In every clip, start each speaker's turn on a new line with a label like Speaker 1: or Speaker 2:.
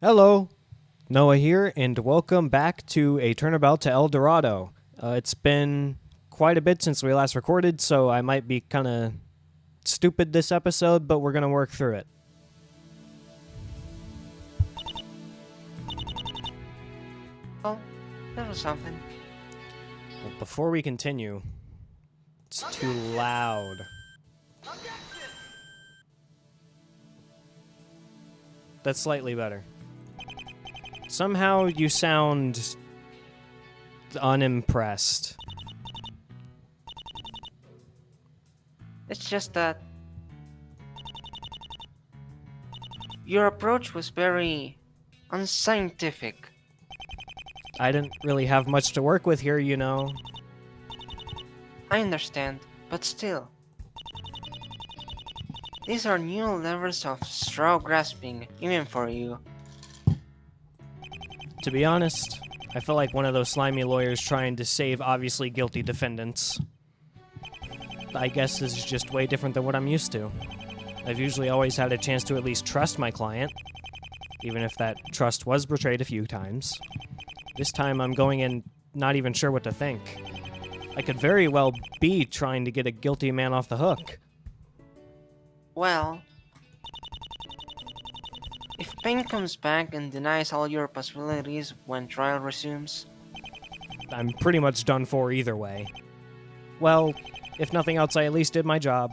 Speaker 1: Hello, Noah here, and welcome back to a Turnabout to El Dorado. It's been quite a bit since we last recorded, so I might be kind of stupid this episode, but we're going to work through it.
Speaker 2: Oh, that was something.
Speaker 1: Well, before we continue, it's too loud. That's slightly better. Somehow you sound unimpressed.
Speaker 2: It's just that your approach was very unscientific.
Speaker 1: I didn't really have much to work with here, you know.
Speaker 2: I understand, but still. These are new levels of straw grasping, even for you.
Speaker 1: To be honest, I feel like one of those slimy lawyers trying to save obviously guilty defendants. I guess this is just way different than what I'm used to. I've usually always had a chance to at least trust my client, even if that trust was betrayed a few times. This time I'm going in not even sure what to think. I could very well be trying to get a guilty man off the hook.
Speaker 2: Well, if Payne comes back and denies all your possibilities when trial resumes,
Speaker 1: I'm pretty much done for either way. Well, if nothing else, I at least did my job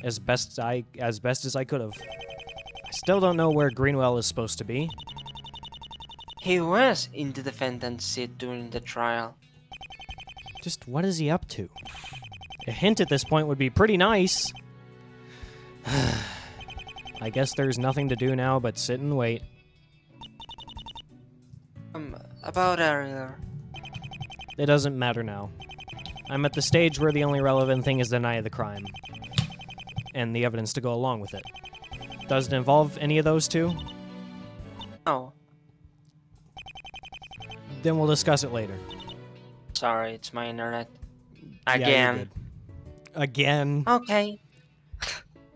Speaker 1: as best as I could have. I still don't know where Greenwell is supposed to be.
Speaker 2: he was in the defendant's seat during the trial.
Speaker 1: Just what is he up to? A hint at this point would be pretty nice. I guess there's nothing to do now but sit and wait.
Speaker 2: About earlier.
Speaker 1: It doesn't matter now. I'm at the stage where the only relevant thing is deny the crime. And the evidence to go along with it. Does it involve any of those two?
Speaker 2: Oh,
Speaker 1: Then we'll discuss it later.
Speaker 2: sorry, it's my internet.
Speaker 1: Yeah, you're
Speaker 2: Again.
Speaker 1: good. Again?
Speaker 2: Okay.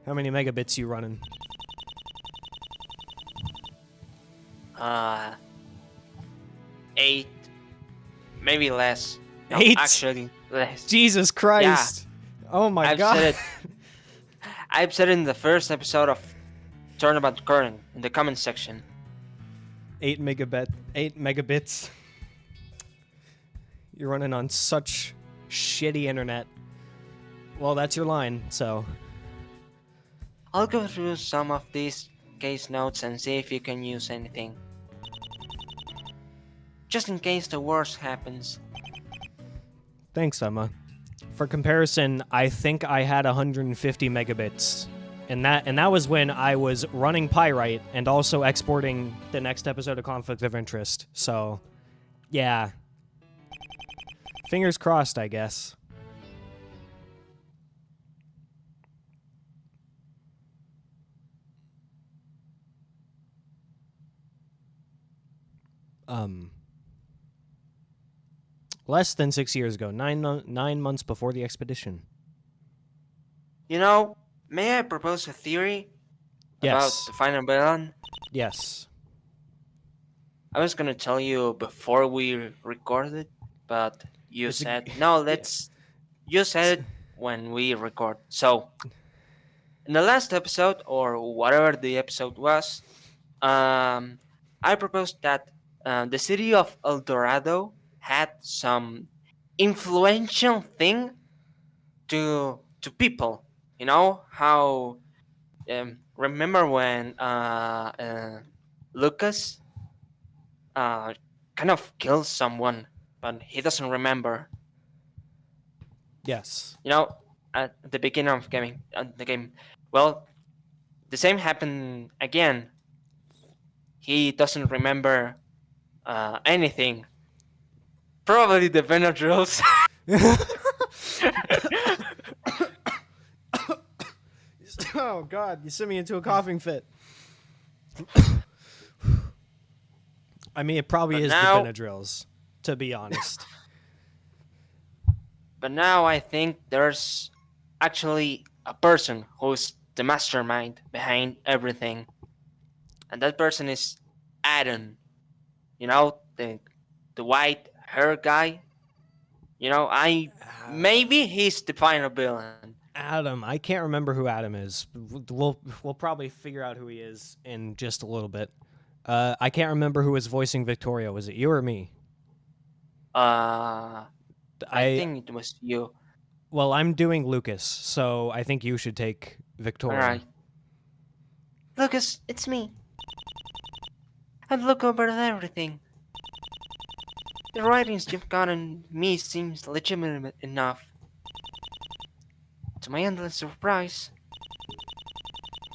Speaker 1: How many megabits you running?
Speaker 2: Uh, 8, maybe less. No,
Speaker 1: 8?
Speaker 2: actually, less.
Speaker 1: Jesus Christ! Oh my
Speaker 2: I've
Speaker 1: god!
Speaker 2: said it. I've said it in the first episode of Turnabout Current in the comment section.
Speaker 1: 8 megabits. You're running on such shitty internet. Well, that's your line, so.
Speaker 2: I'll go through some of these case notes and see if you can use anything. Just in case the worst happens.
Speaker 1: Thanks, Emma. For comparison, I think I had 150 megabits. And that was when I was running Pyrite and also exporting the next episode of Conflict of Interest. So, yeah. Fingers crossed, I guess. Less than 6 years ago, 9 months before the expedition.
Speaker 2: You know, may I propose a theory about
Speaker 1: Yes.
Speaker 2: the final villain?
Speaker 1: Yes.
Speaker 2: I was gonna tell you before we recorded, but you
Speaker 1: It's a-
Speaker 2: said no. You said it when we record. So in the last episode, or whatever the episode was, I proposed that the city of El Dorado had some influential thing to people. You know how remember when Lucas uh, kind of kills someone, but he doesn't remember.
Speaker 1: Yes.
Speaker 2: You know, at the beginning of the game. Well, the same happened again. He doesn't remember anything. Probably the Benadryls.
Speaker 1: Oh god, you sent me into a coughing fit. I mean, it probably
Speaker 2: But
Speaker 1: is
Speaker 2: now-
Speaker 1: the Benadryls, to be honest.
Speaker 2: But now I think there's actually a person who's the mastermind behind everything. And that person is Adam. You know, the white hair guy. You know, I maybe he's the final villain.
Speaker 1: Adam, I can't remember who Adam is. We'll probably figure out who he is in just a little bit. I can't remember who was voicing Victoria. Was it you or me?
Speaker 2: Uh, I
Speaker 1: I
Speaker 2: think it was you.
Speaker 1: Well, I'm doing Lucas, so I think you should take
Speaker 2: All
Speaker 1: Victoria.
Speaker 2: right, Lucas, it's me. I've looked over everything. The writings you've gotten me seems legitimate enough. To my endless surprise,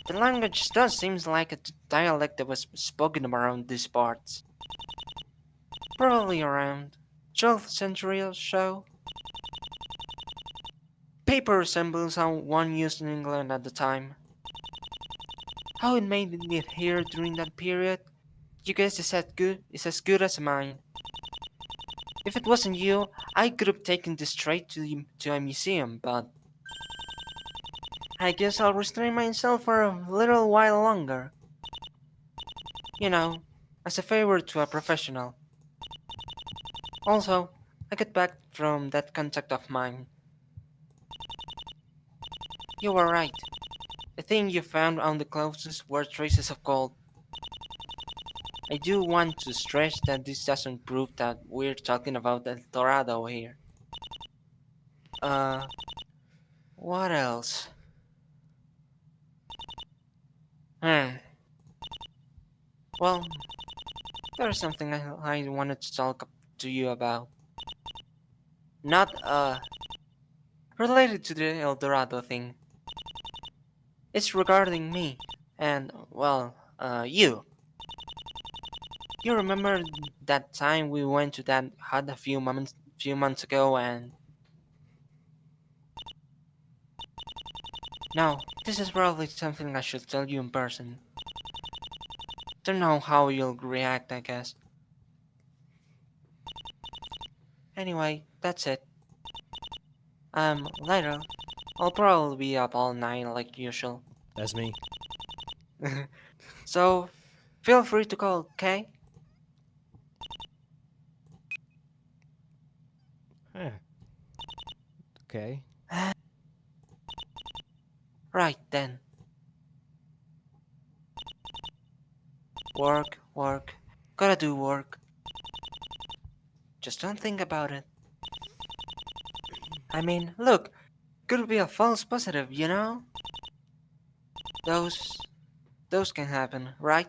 Speaker 2: the language does seem like a dialect that was spoken around these parts. Probably around 12th century or so. Paper resembles how one used in England at the time. How it made it here during that period, you guess is as good as mine. If it wasn't you, I could have taken this straight to a museum, but I guess I'll restrain myself for a little while longer. You know, as a favor to a professional. Also, I got back from that contact of mine. You were right. The thing you found on the clothes were traces of gold. I do want to stress that this doesn't prove that we're talking about El Dorado here. Uh, what else? Hmm. Well, there's something I wanted to talk to you about. Not, related to the El Dorado thing. It's regarding me. And, well, you. You remember that time we went to that hut a few months ago and... No, this is probably something I should tell you in person. Don't know how you'll react, I guess. Anyway, that's it. Later, I'll probably be up all night like usual.
Speaker 1: That's me.
Speaker 2: So, feel free to call, okay?
Speaker 1: Huh. Okay.
Speaker 2: Right then. Work, work. Gotta do work. Just don't think about it. I mean, look, could be a false positive, you know? Those, those can happen, right?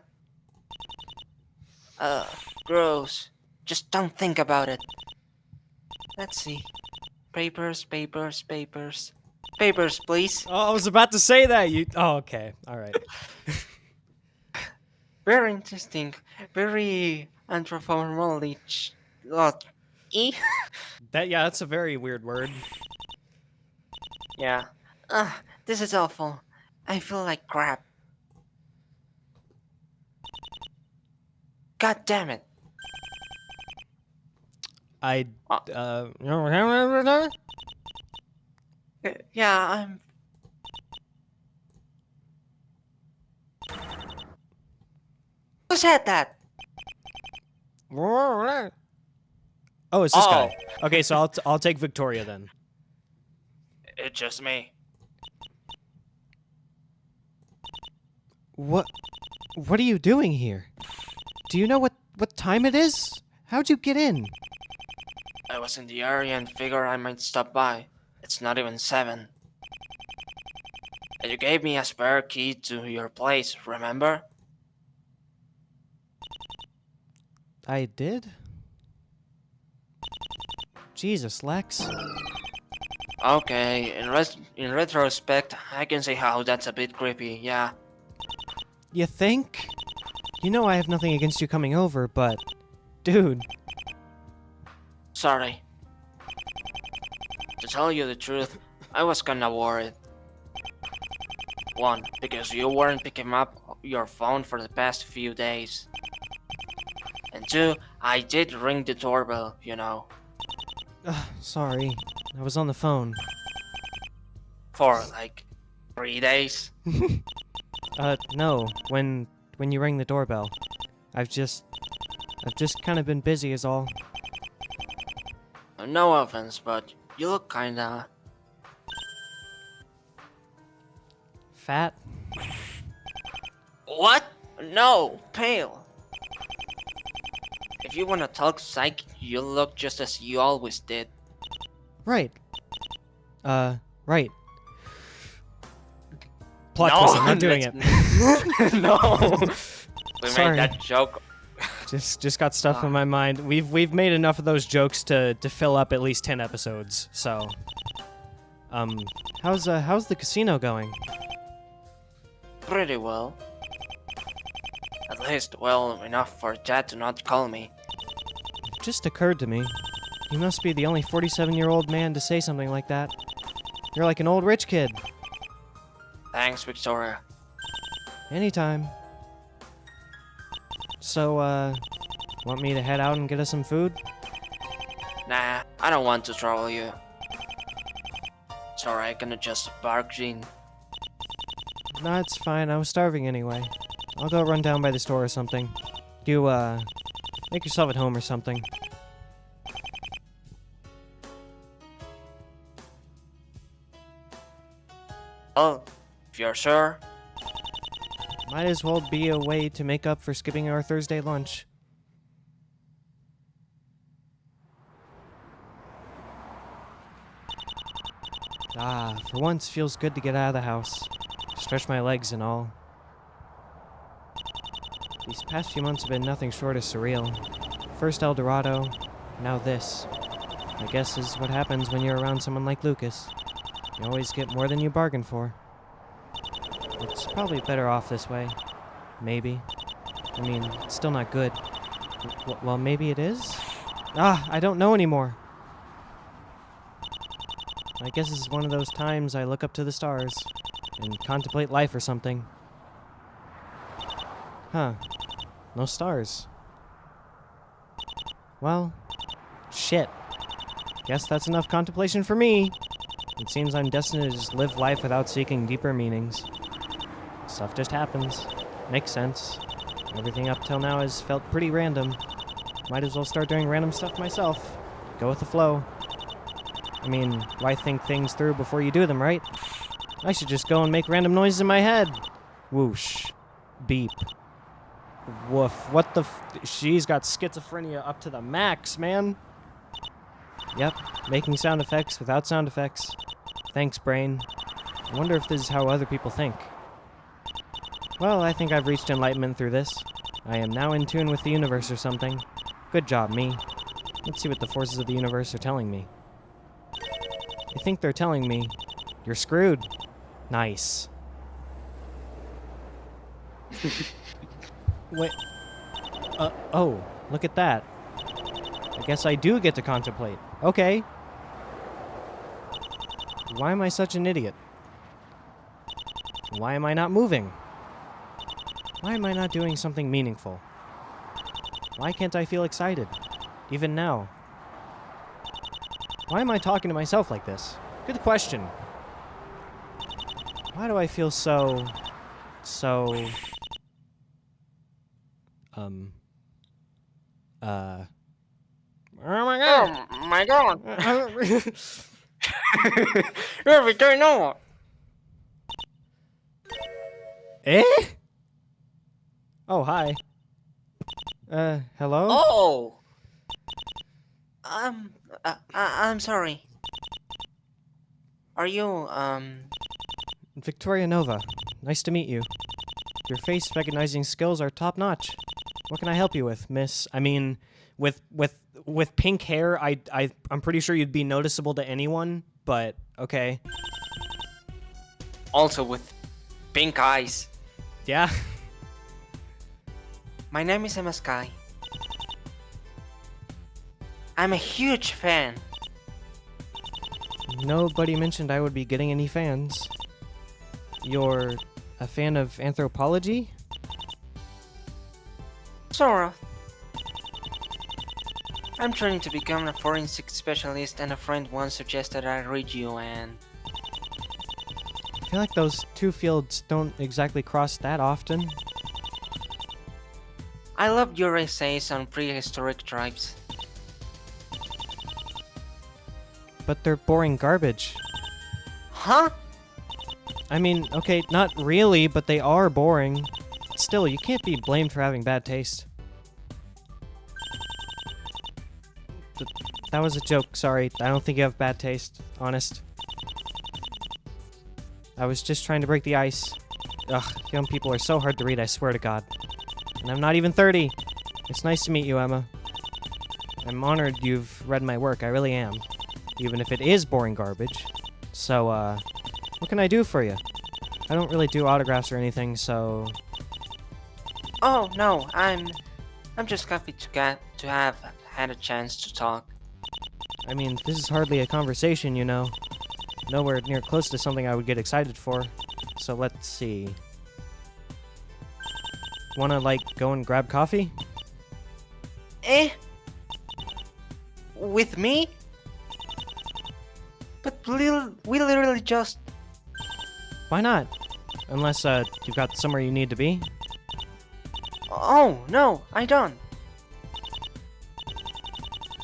Speaker 2: Ugh, gross. Just don't think about it. Let's see. Papers, papers, papers. Papers, please.
Speaker 1: Oh, I was about to say that. You. Oh, okay. All right.
Speaker 2: Very interesting. Very anthropomorphic. Oh, e?
Speaker 1: That's a very weird word.
Speaker 2: Yeah. Ugh, this is awful. I feel like crap. God damn it.
Speaker 1: I.
Speaker 2: Uh,
Speaker 1: Uh.
Speaker 2: yeah, I'm... Who said that?
Speaker 1: Oh, it's this
Speaker 2: Oh,
Speaker 1: guy. Okay, so I'll take Victoria then.
Speaker 2: it's just me.
Speaker 1: What are you doing here? Do you know what time it is? How'd you get in?
Speaker 2: I was in the area and figured I might stop by. It's not even 7. And you gave me a spare key to your place, remember?
Speaker 1: I did? Jesus, Lex.
Speaker 2: Okay, in retrospect, I can see how that's a bit creepy, yeah.
Speaker 1: You think? You know I have nothing against you coming over, but... Dude.
Speaker 2: Sorry. To tell you the truth, I was kinda worried. 1, because you weren't picking up your phone for the past few days. And 2, I did ring the doorbell, you know.
Speaker 1: Sorry. I was on the phone.
Speaker 2: For like 3 days.
Speaker 1: No. When you rang the doorbell. I've just kind of been busy is all.
Speaker 2: No offense, but you look kinda...
Speaker 1: Fat?
Speaker 2: What? No, pale. If you wanna talk psych, you look just as you always did.
Speaker 1: Right. Right. Plot twist, I'm not doing it.
Speaker 2: No. We
Speaker 1: Sorry.
Speaker 2: made that joke.
Speaker 1: Just got stuff in my mind. We've made enough of those jokes to fill up at least 10 episodes. So, how's the casino going?
Speaker 2: Pretty well. At least well enough for Dad to not call me.
Speaker 1: It just occurred to me. You must be the only 47-year-old man to say something like that. You're like an old rich kid.
Speaker 2: Thanks, Victoria.
Speaker 1: Anytime. So, want me to head out and get us some food?
Speaker 2: Nah, I don't want to trouble you. Sorry, I can just bark, Jean.
Speaker 1: Nah, it's fine. I was starving anyway. I'll go run down by the store or something. You, make yourself at home or something.
Speaker 2: Oh, if you're sure.
Speaker 1: Might as well be a way to make up for skipping our Thursday lunch. Ah, for once feels good to get out of the house. Stretch my legs and all. These past few months have been nothing short of surreal. First El Dorado, now this. I guess is what happens when you're around someone like Lucas. You always get more than you bargain for. It's probably better off this way. Maybe. I mean, it's still not good. Well, maybe it is? Ah, I don't know anymore. I guess this is one of those times I look up to the stars and contemplate life or something. Huh. No stars. Well, shit. Guess that's enough contemplation for me. It seems I'm destined to just live life without seeking deeper meanings. Stuff just happens. Makes sense. Everything up till now has felt pretty random. Might as well start doing random stuff myself. Go with the flow. I mean, why think things through before you do them, right? I should just go and make random noises in my head. Whoosh. Beep. Woof. What the She's got schizophrenia up to the max, man. Yep, making sound effects without sound effects. Thanks, brain. I wonder if this is how other people think. Well, I think I've reached enlightenment through this. I am now in tune with the universe or something. Good job, me. Let's see what the forces of the universe are telling me. I think they're telling me, you're screwed. Nice. Wait. Oh, look at that. I guess I do get to contemplate. Okay. Why am I such an idiot? Why am I not moving? Why am I not doing something meaningful? Why can't I feel excited? Even now. Why am I talking to myself like this? Good question. Why do I feel so... Oh my god!
Speaker 2: Oh my god! You're returning over!
Speaker 1: Eh? Oh, hi. Hello?
Speaker 2: Oh! I'm sorry. Are you,
Speaker 1: Victoria Nova. Nice to meet you. Your face recognizing skills are top-notch. What can I help you with, miss? I mean, with pink hair, I'm pretty sure you'd be noticeable to anyone, but okay.
Speaker 2: Also with pink eyes.
Speaker 1: Yeah?
Speaker 2: My name is Emma Sky. I'm a huge fan.
Speaker 1: Nobody mentioned I would be getting any fans. You're a fan of anthropology?
Speaker 2: Sort of. I'm trying to become a forensic specialist, and a friend once suggested I read you, and...
Speaker 1: I feel like those two fields don't exactly cross that often.
Speaker 2: I loved your essays on prehistoric tribes.
Speaker 1: But they're boring garbage.
Speaker 2: Huh?
Speaker 1: I mean, okay, not really, but they are boring. Still, you can't be blamed for having bad taste. That was a joke, sorry. I don't think you have bad taste, honest. I was just trying to break the ice. Ugh, young people are so hard to read, I swear to God. And I'm not even 30. It's nice to meet you, Emma. I'm honored you've read my work, I really am. Even if it is boring garbage. So, what can I do for you? I don't really do autographs or anything, so...
Speaker 2: Oh no, I'm just happy to have had a chance to talk.
Speaker 1: I mean, this is hardly a conversation, you know. Nowhere near close to something I would get excited for. So let's see. Wanna, like, go and grab coffee?
Speaker 2: Eh? With me? But we literally just...
Speaker 1: Why not? Unless, you've got somewhere you need to be.
Speaker 2: Oh, no, I don't.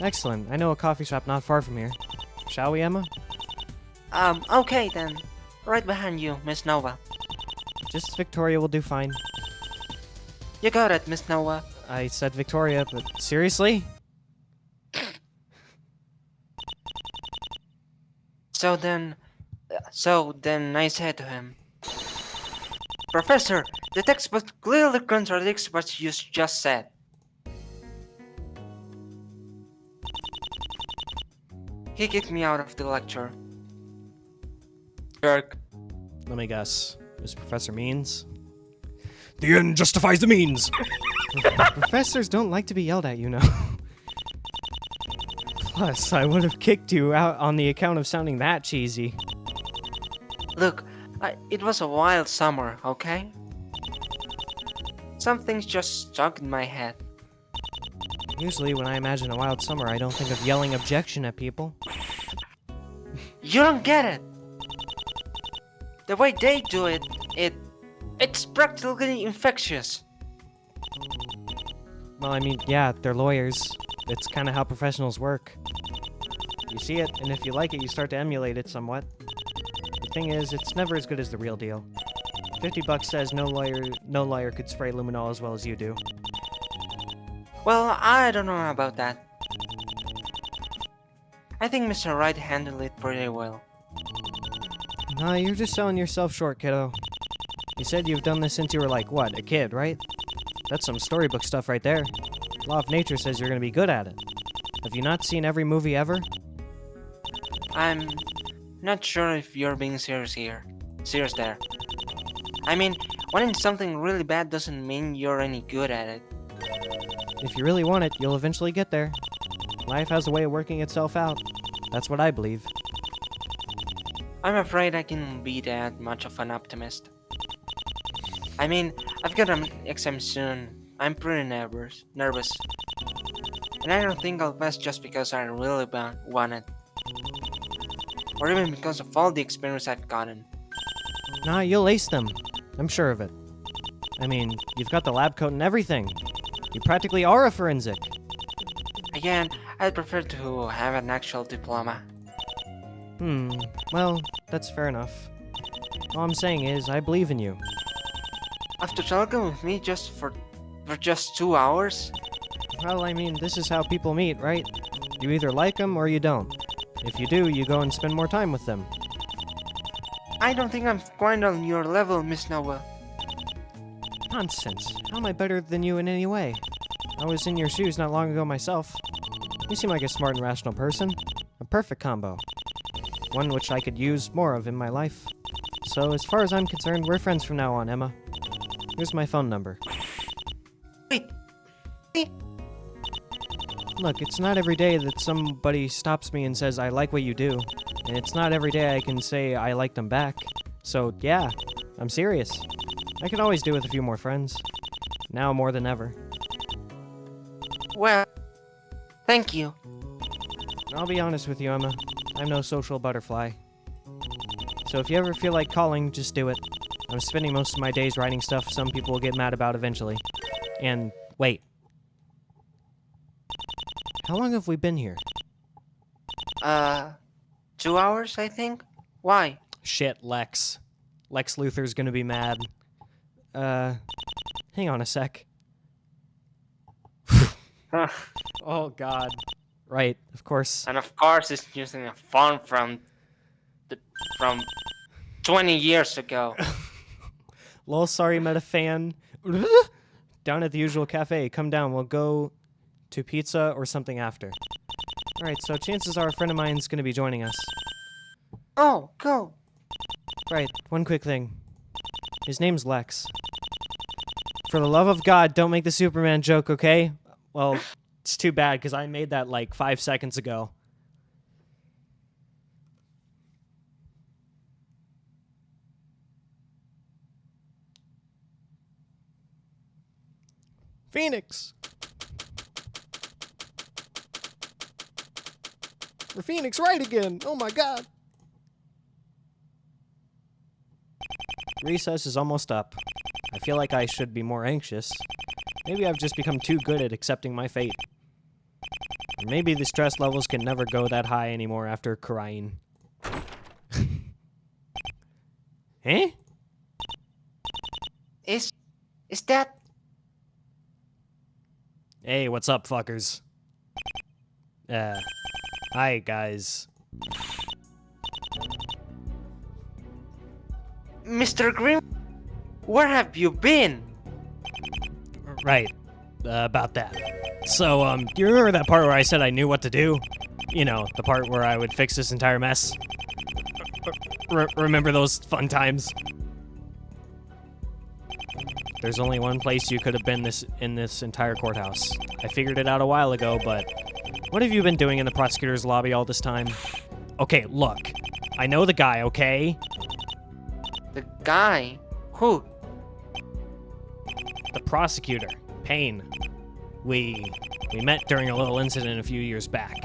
Speaker 1: Excellent. I know a coffee shop not far from here. Shall we, Emma?
Speaker 2: Okay then. Right behind you, Miss Nova.
Speaker 1: Just Victoria will do fine.
Speaker 2: You got it, Miss Nova.
Speaker 1: I said Victoria, but seriously?
Speaker 2: So then I said to him, Professor, the textbook clearly contradicts what you just said. He kicked me out of the lecture. Jerk.
Speaker 1: Let me guess. This Professor Means? The end justifies the means! Professors don't like to be yelled at, you know. Plus, I would have kicked you out on the account of sounding that cheesy.
Speaker 2: Look, it was a wild summer, okay? Some things just stuck in my head.
Speaker 1: Usually when I imagine a wild summer, I don't think of yelling objection at people.
Speaker 2: You don't get it! The way they do it, it's practically infectious.
Speaker 1: Well, I mean, yeah, they're lawyers. It's kind of how professionals work. You see it, and if you like it, you start to emulate it somewhat. The thing is, it's never as good as the real deal. $50 says no lawyer could spray luminol as well as you do.
Speaker 2: Well, I don't know about that. I think Mr. Wright handled it pretty well.
Speaker 1: Nah, you're just selling yourself short, kiddo. You said you've done this since you were like, what, a kid, right? That's some storybook stuff right there. Law of nature says you're gonna be good at it. Have you not seen every movie ever?
Speaker 2: I'm not sure if you're being serious here. Serious there. I mean, wanting something really bad doesn't mean you're any good at it.
Speaker 1: If you really want it, you'll eventually get there. Life has a way of working itself out. That's what I believe.
Speaker 2: I'm afraid I can be that much of an optimist. I mean, I've got an exam soon. I'm pretty nervous. And I don't think I'll pass just because I really want it. Or even because of all the experience I've gotten.
Speaker 1: Nah, you'll ace them. I'm sure of it. I mean, you've got the lab coat and everything. You practically are a forensic.
Speaker 2: Again, I'd prefer to have an actual diploma.
Speaker 1: Well, that's fair enough. All I'm saying is, I believe in you.
Speaker 2: After talking with me just for just 2 hours?
Speaker 1: Well, I mean, this is how people meet, right? You either like them or you don't. If you do, you go and spend more time with them.
Speaker 2: I don't think I'm quite on your level, Miss Noah.
Speaker 1: Nonsense. How am I better than you in any way? I was in your shoes not long ago myself. You seem like a smart and rational person. A perfect combo. One which I could use more of in my life. So as far as I'm concerned, we're friends from now on, Emma. Here's my phone number.
Speaker 2: Wait.
Speaker 1: Look, it's not every day that somebody stops me and says, I like what you do. And it's not every day I can say I like them back. So, yeah, I'm serious. I could always do with a few more friends. Now more than ever.
Speaker 2: Well, thank you.
Speaker 1: I'll be honest with you, Emma. I'm no social butterfly. So if you ever feel like calling, just do it. I'm spending most of my days writing stuff some people will get mad about eventually. And Wait. How long have we been here?
Speaker 2: 2 hours, I think. Why?
Speaker 1: Shit, Lex. Lex Luthor's gonna be mad. Hang on a sec. Oh, God. Right, of course.
Speaker 2: And of course, it's using a phone from 20 years ago.
Speaker 1: Lol, sorry, meta fan. Down at the usual cafe. Come down. We'll go to pizza or something after. All right, so chances are a friend of mine's going to be joining us.
Speaker 2: Oh, go.
Speaker 1: Right, one quick thing. His name's Lex. For the love of God, don't make the Superman joke, okay? Well, it's too bad, because I made that like 5 seconds ago. Phoenix! We're Phoenix right again! Oh my God! Recess is almost up. I feel like I should be more anxious. Maybe I've just become too good at accepting my fate. Or maybe the stress levels can never go that high anymore after crying. Eh?
Speaker 2: Is that...
Speaker 1: Hey, what's up, fuckers? Hi, guys.
Speaker 2: Mr. Grimm? Where have you been?
Speaker 1: Right. About that. So, do you remember that part where I said I knew what to do? You know, the part where I would fix this entire mess? Remember those fun times? There's only one place you could have been in this entire courthouse. I figured it out a while ago, but what have you been doing in the prosecutor's lobby all this time? Okay, look. I know the guy, okay?
Speaker 2: The guy? Who?
Speaker 1: The prosecutor, Payne. We met during a little incident a few years back.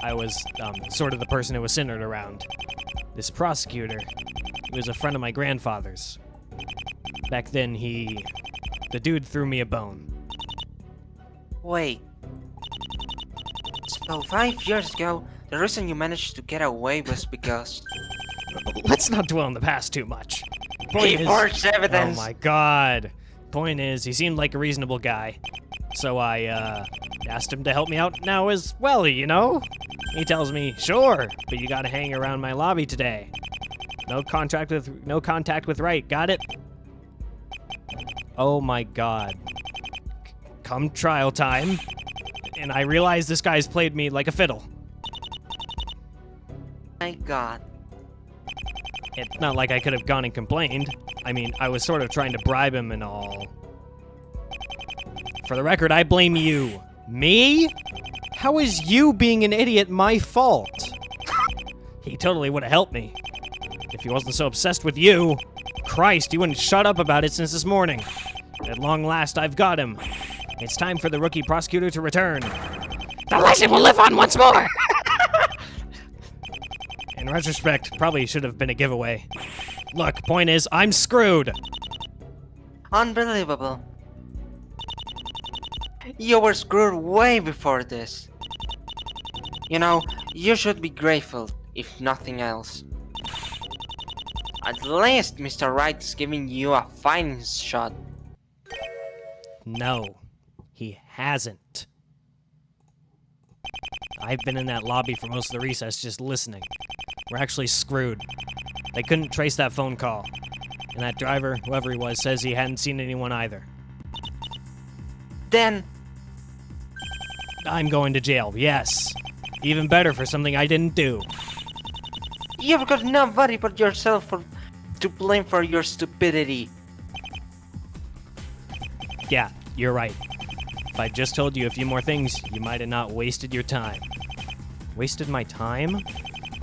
Speaker 1: I was sort of the person it was centered around. This prosecutor, he was a friend of my grandfather's. Back then, the dude threw me a bone.
Speaker 2: Wait. So 5 years ago, the reason you managed to get away was because...
Speaker 1: Let's not dwell on the past too much.
Speaker 2: He forged evidence!
Speaker 1: Oh my God. Point is, he seemed like a reasonable guy. So I, asked him to help me out now as well, you know? He tells me, sure, but you gotta hang around my lobby today. No contact with Wright, got it? Oh my God. Come trial time, and I realize this guy's played me like a fiddle.
Speaker 2: My God.
Speaker 1: It's not like I could have gone and complained. I mean, I was sort of trying to bribe him and all. For the record, I blame you. Me? How is you being an idiot my fault? He totally would have helped me. If he wasn't so obsessed with you. Christ, he wouldn't shut up about it since this morning. At long last, I've got him. It's time for the rookie prosecutor to return. The legend will live on once more! In retrospect, probably should have been a giveaway. Look, point is, I'm screwed.
Speaker 2: Unbelievable. You were screwed way before this. You know, you should be grateful, if nothing else. At least Mr. Wright is giving you a fighting shot.
Speaker 1: No, he hasn't. I've been in that lobby for most of the recess just listening. We're actually screwed. They couldn't trace that phone call. And that driver, whoever he was, says he hadn't seen anyone either.
Speaker 2: Then...
Speaker 1: I'm going to jail, yes. Even better for something I didn't do.
Speaker 2: You've got nobody but yourself to blame for your stupidity.
Speaker 1: Yeah, you're right. If I just told you a few more things, you might have not wasted your time. Wasted my time?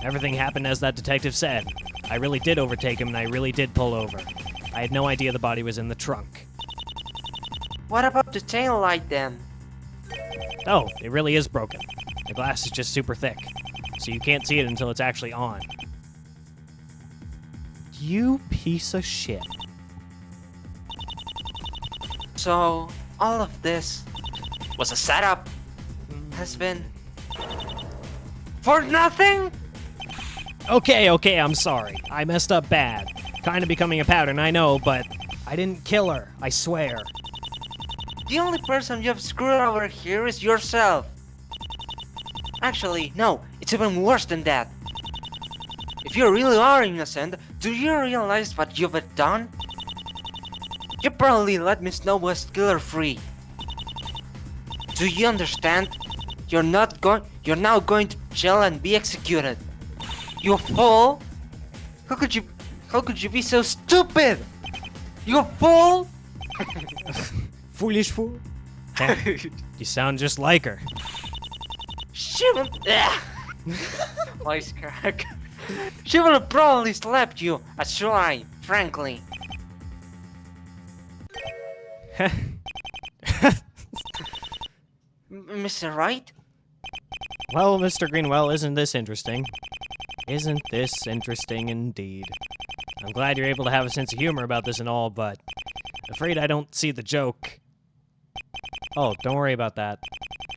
Speaker 1: Everything happened as that detective said. I really did overtake him and I really did pull over. I had no idea the body was in the trunk.
Speaker 2: What about the tail light then?
Speaker 1: Oh, it really is broken. The glass is just super thick, so you can't see it until it's actually on. You piece of shit.
Speaker 2: So, all of this was a setup has been for nothing?
Speaker 1: Okay, I'm sorry. I messed up bad. Kinda becoming a pattern, I know, but I didn't kill her, I swear.
Speaker 2: The only person you've screwed over here is yourself. Actually, no, it's even worse than that. If you really are innocent, do you realize what you've done? You probably let Miss Nobo's killer free. Do you understand? You're now going to jail and be executed. You fool! How could you be so stupid? You fool!
Speaker 1: Foolish fool. You sound just like her.
Speaker 2: She will. Voice crack. She will have probably slapped you, as should I, frankly. Mr. Wright?
Speaker 1: Well, Mr. Greenwell, isn't this interesting? Isn't this interesting indeed? I'm glad you're able to have a sense of humor about this and all, but afraid I don't see the joke. Oh, don't worry about that.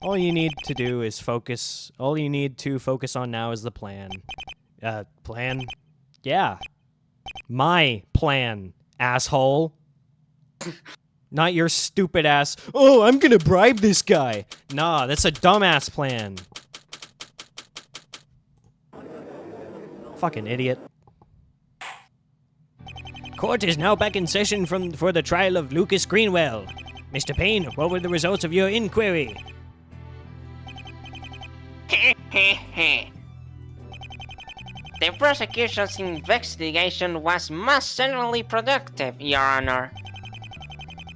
Speaker 1: All you need to do is focus. All you need to focus on now is the plan. Plan? Yeah. My plan, asshole. Not your stupid ass, oh, I'm gonna bribe this guy. Nah, that's a dumbass plan. Fucking idiot. Court is now back in session for the trial of Lucas Greenwell. Mr. Payne, what were the results of your inquiry?
Speaker 2: The prosecution's investigation was most certainly productive, Your Honor.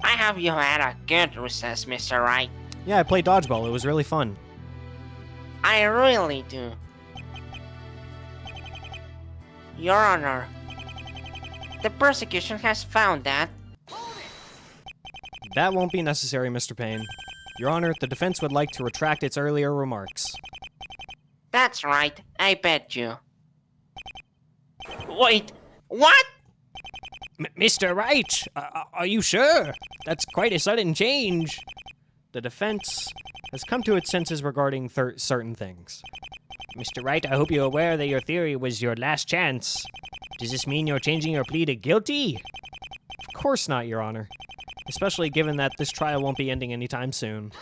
Speaker 2: I hope you had a good recess, Mr. Wright.
Speaker 1: Yeah, I played dodgeball. It was really fun.
Speaker 2: I really do. Your Honor, the prosecution has found that...
Speaker 1: That won't be necessary, Mr. Payne. Your Honor, the defense would like to retract its earlier remarks.
Speaker 2: That's right, I bet you. Wait, what?
Speaker 1: Mr. Wright, are you sure? That's quite a sudden change. The defense has come to its senses regarding certain things. Mr. Wright, I hope you're aware that your theory was your last chance. Does this mean you're changing your plea to guilty? Of course not, Your Honor. Especially given that this trial won't be ending anytime soon.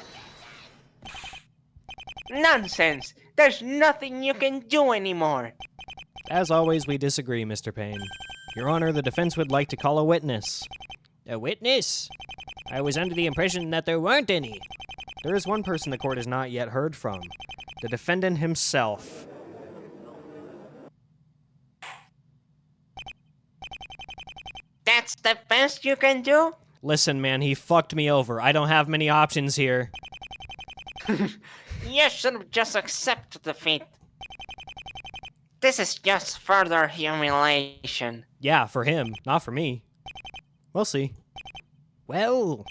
Speaker 2: Nonsense! There's nothing you can do anymore!
Speaker 1: As always, we disagree, Mr. Payne. Your Honor, the defense would like to call a witness. A witness? I was under the impression that there weren't any. There is one person the court has not yet heard from. The defendant himself.
Speaker 2: That's the best you can do?
Speaker 1: Listen, man, he fucked me over. I don't have many options here.
Speaker 2: You should just accept defeat. This is just further humiliation.
Speaker 1: Yeah, for him, not for me. We'll see. Well,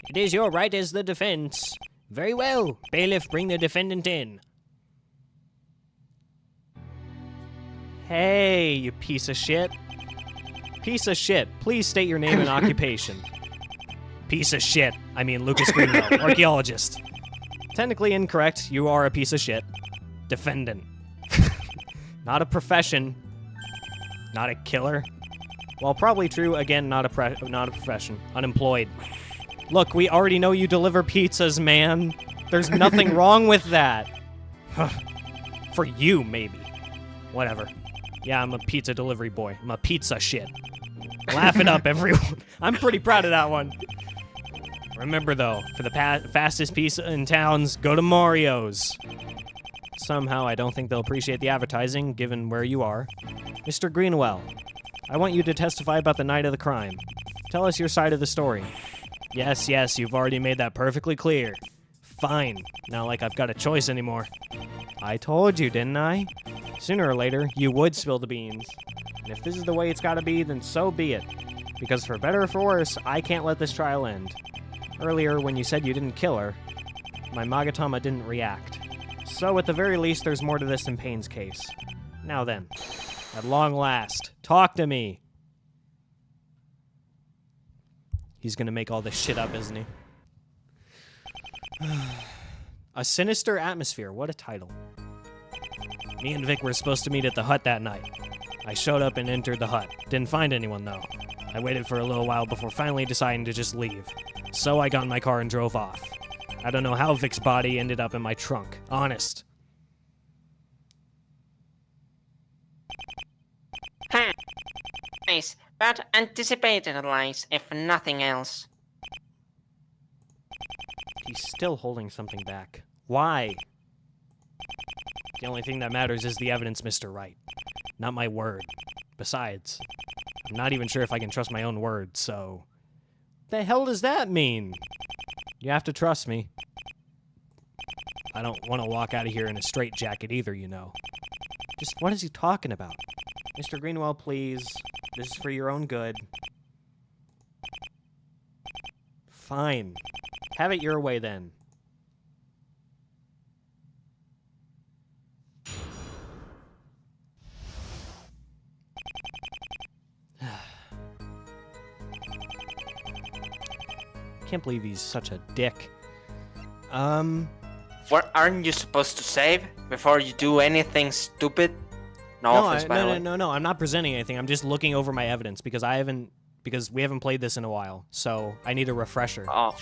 Speaker 1: it is your right as the defense. Very well. Bailiff, bring the defendant in. Hey, you piece of shit. Piece of shit. Please state your name and occupation. Piece of shit. I mean, Lucas Greenwell, archaeologist. Technically incorrect. You are a piece of shit. Defendant. Not a profession. Not a killer. Well, probably true. Again, not a profession. Unemployed. Look, we already know you deliver pizzas, man. There's nothing wrong with that. For you, maybe. Whatever. Yeah, I'm a pizza delivery boy. I'm a pizza shit. Laugh it up, everyone. I'm pretty proud of that one. Remember, though, for the fastest pizza in towns, go to Mario's. Somehow, I don't think they'll appreciate the advertising, given where you are. Mr. Greenwell, I want you to testify about the night of the crime. Tell us your side of the story. Yes, you've already made that perfectly clear. Fine. Not like I've got a choice anymore. I told you, didn't I? Sooner or later, you would spill the beans. And if this is the way it's gotta be, then so be it. Because for better or for worse, I can't let this trial end. Earlier, when you said you didn't kill her, my Magatama didn't react. So at the very least, there's more to this than Payne's case. Now then, at long last, talk to me. He's gonna make all this shit up, isn't he? A sinister atmosphere. What a title. Me and Vic were supposed to meet at the hut that night. I showed up and entered the hut. Didn't find anyone, though. I waited for a little while before finally deciding to just leave. So I got in my car and drove off. I don't know how Vic's body ended up in my trunk. Honest.
Speaker 2: Nice, but anticipated lies, if nothing else.
Speaker 1: He's still holding something back. Why? The only thing that matters is the evidence, Mr. Wright. Not my word. Besides, I'm not even sure if I can trust my own word, so... The hell does that mean? You have to trust me. I don't want to walk out of here in a straitjacket either, you know. Just what is he talking about? Mr. Greenwell, please. This is for your own good. Fine. Have it your way, then. Can't believe he's such a dick.
Speaker 2: What aren't you supposed to save before you do anything stupid? No offense, by the way.
Speaker 1: No. I'm not presenting anything. I'm just looking over my evidence because we haven't played this in a while. So I need a refresher.
Speaker 2: Oh.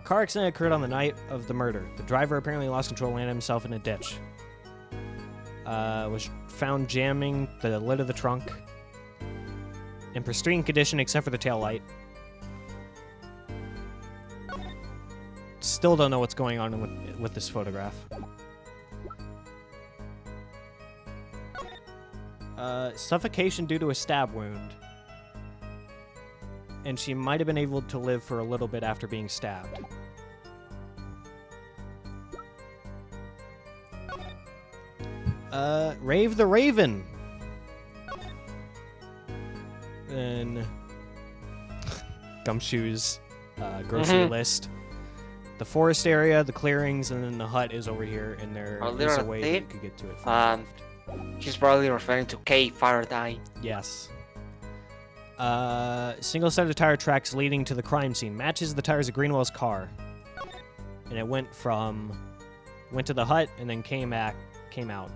Speaker 1: Car accident occurred on the night of the murder. The driver apparently lost control and landed himself in a ditch. Was found jamming the lid of the trunk. In pristine condition except for the tail light. Still don't know what's going on with this photograph. Suffocation due to a stab wound. And she might have been able to live for a little bit after being stabbed. Rave the Raven. And Gumshoe's grocery list. The forest area, the clearings, and then the hut is over here, and there is a way that you could get to it from the left.
Speaker 2: He's probably referring to K. Faraday.
Speaker 1: Yes. Single set of tire tracks leading to the crime scene. Matches the tires of Greenwell's car. And it went to the hut, and then came out.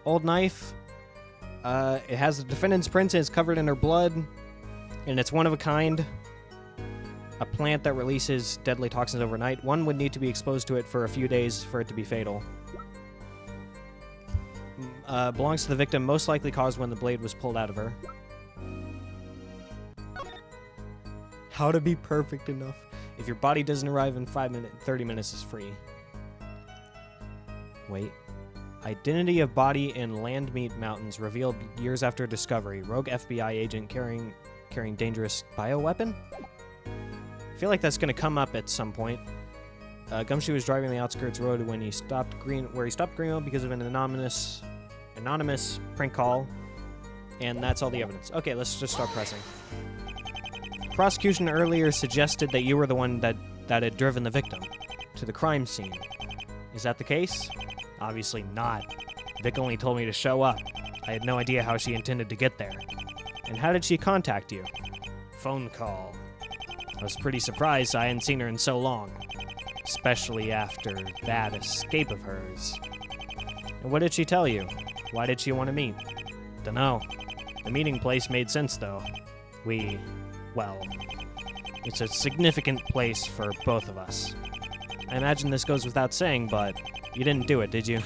Speaker 1: Old knife. It has the defendant's prints, and it's covered in her blood. And it's one of a kind. A plant that releases deadly toxins overnight. One would need to be exposed to it for a few days for it to be fatal. Belongs to the victim, most likely caused when the blade was pulled out of her. How to be perfect enough. If your body doesn't arrive in 30 minutes is free. Wait. Identity of body in Landmeat Mountains revealed years after discovery. Rogue FBI agent carrying dangerous bioweapon? I feel like that's going to come up at some point. Gumshoe was driving the outskirts road when he stopped Greenwell because of an anonymous prank call, and that's all the evidence. Okay, let's just start pressing. Prosecution earlier suggested that you were the one that had driven the victim to the crime scene. Is that the case? Obviously not. Vic only told me to show up. I had no idea how she intended to get there. And how did she contact you? Phone call. I was pretty surprised I hadn't seen her in so long, especially after that escape of hers. And what did she tell you? Why did she want to meet? Dunno. The meeting place made sense, though. It's a significant place for both of us. I imagine this goes without saying, but you didn't do it, did you?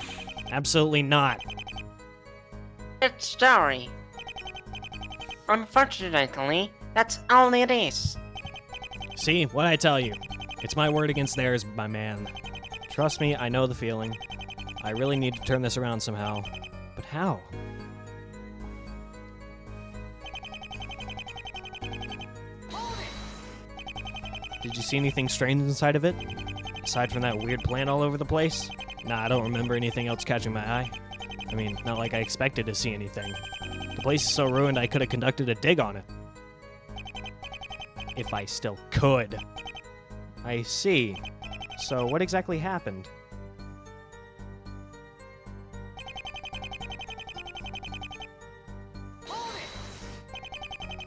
Speaker 1: Absolutely not.
Speaker 2: Good story. Unfortunately, that's all it is.
Speaker 1: See, what'd I tell you? It's my word against theirs, my man. Trust me, I know the feeling. I really need to turn this around somehow. But how? Did you see anything strange inside of it? Aside from that weird plant all over the place? Nah, I don't remember anything else catching my eye. I mean, not like I expected to see anything. The place is so ruined I could have conducted a dig on it. If I still could. I see. So what exactly happened?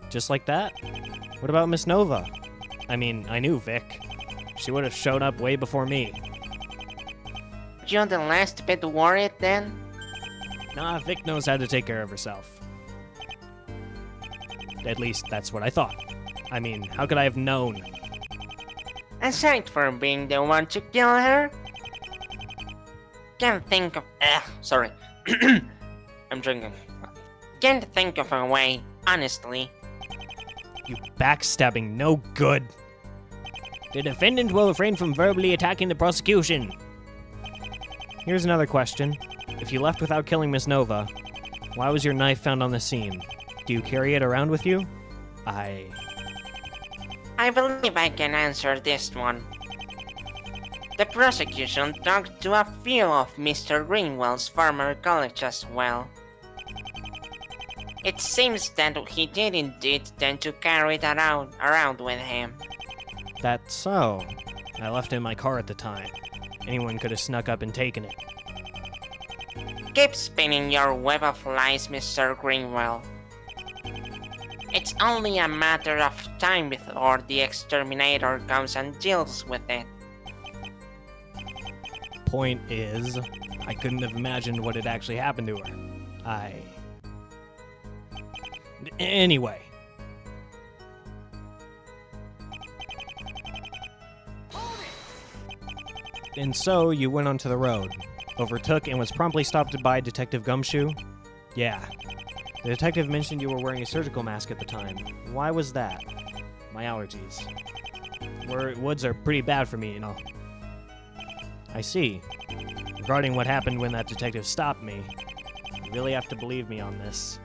Speaker 1: Just like that? What about Miss Nova? I mean, I knew Vic. She would have shown up way before me.
Speaker 2: You're the last bit worried then?
Speaker 1: Nah, Vic knows how to take care of herself. At least, that's what I thought. I mean, how could I have known?
Speaker 2: Aside from being the one to kill her? Can't think of... sorry. I'm drinking. Can't think of a way, honestly.
Speaker 1: You backstabbing no good. The defendant will refrain from verbally attacking the prosecution. Here's another question. If you left without killing Miss Nova, why was your knife found on the scene? Do you carry it around with you? I
Speaker 2: believe I can answer this one. The prosecution talked to a few of Mr. Greenwell's former colleagues as well. It seems that he did indeed tend to carry it around with him.
Speaker 1: That's so. I left it in my car at the time. Anyone could have snuck up and taken it.
Speaker 2: Keep spinning your web of lies, Mr. Greenwell. It's only a matter of time before the exterminator comes and deals with it.
Speaker 1: Point is, I couldn't have imagined what had actually happened to her. Anyway. And so you went onto the road, overtook and was promptly stopped by Detective Gumshoe? Yeah. The detective mentioned you were wearing a surgical mask at the time. Why was that? My allergies. Woods are pretty bad for me, you know. I see. Regarding what happened when that detective stopped me, you really have to believe me on this.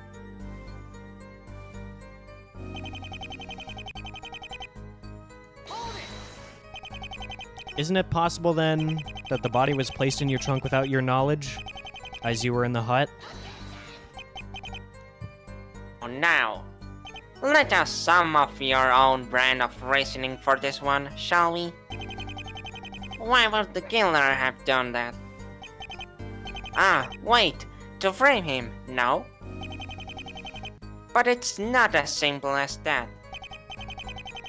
Speaker 1: Isn't it possible, then, that the body was placed in your trunk without your knowledge, as you were in the hut?
Speaker 2: Now, let us sum up your own brand of reasoning for this one, shall we? Why would the killer have done that? Ah, wait, to frame him, no? But it's not as simple as that.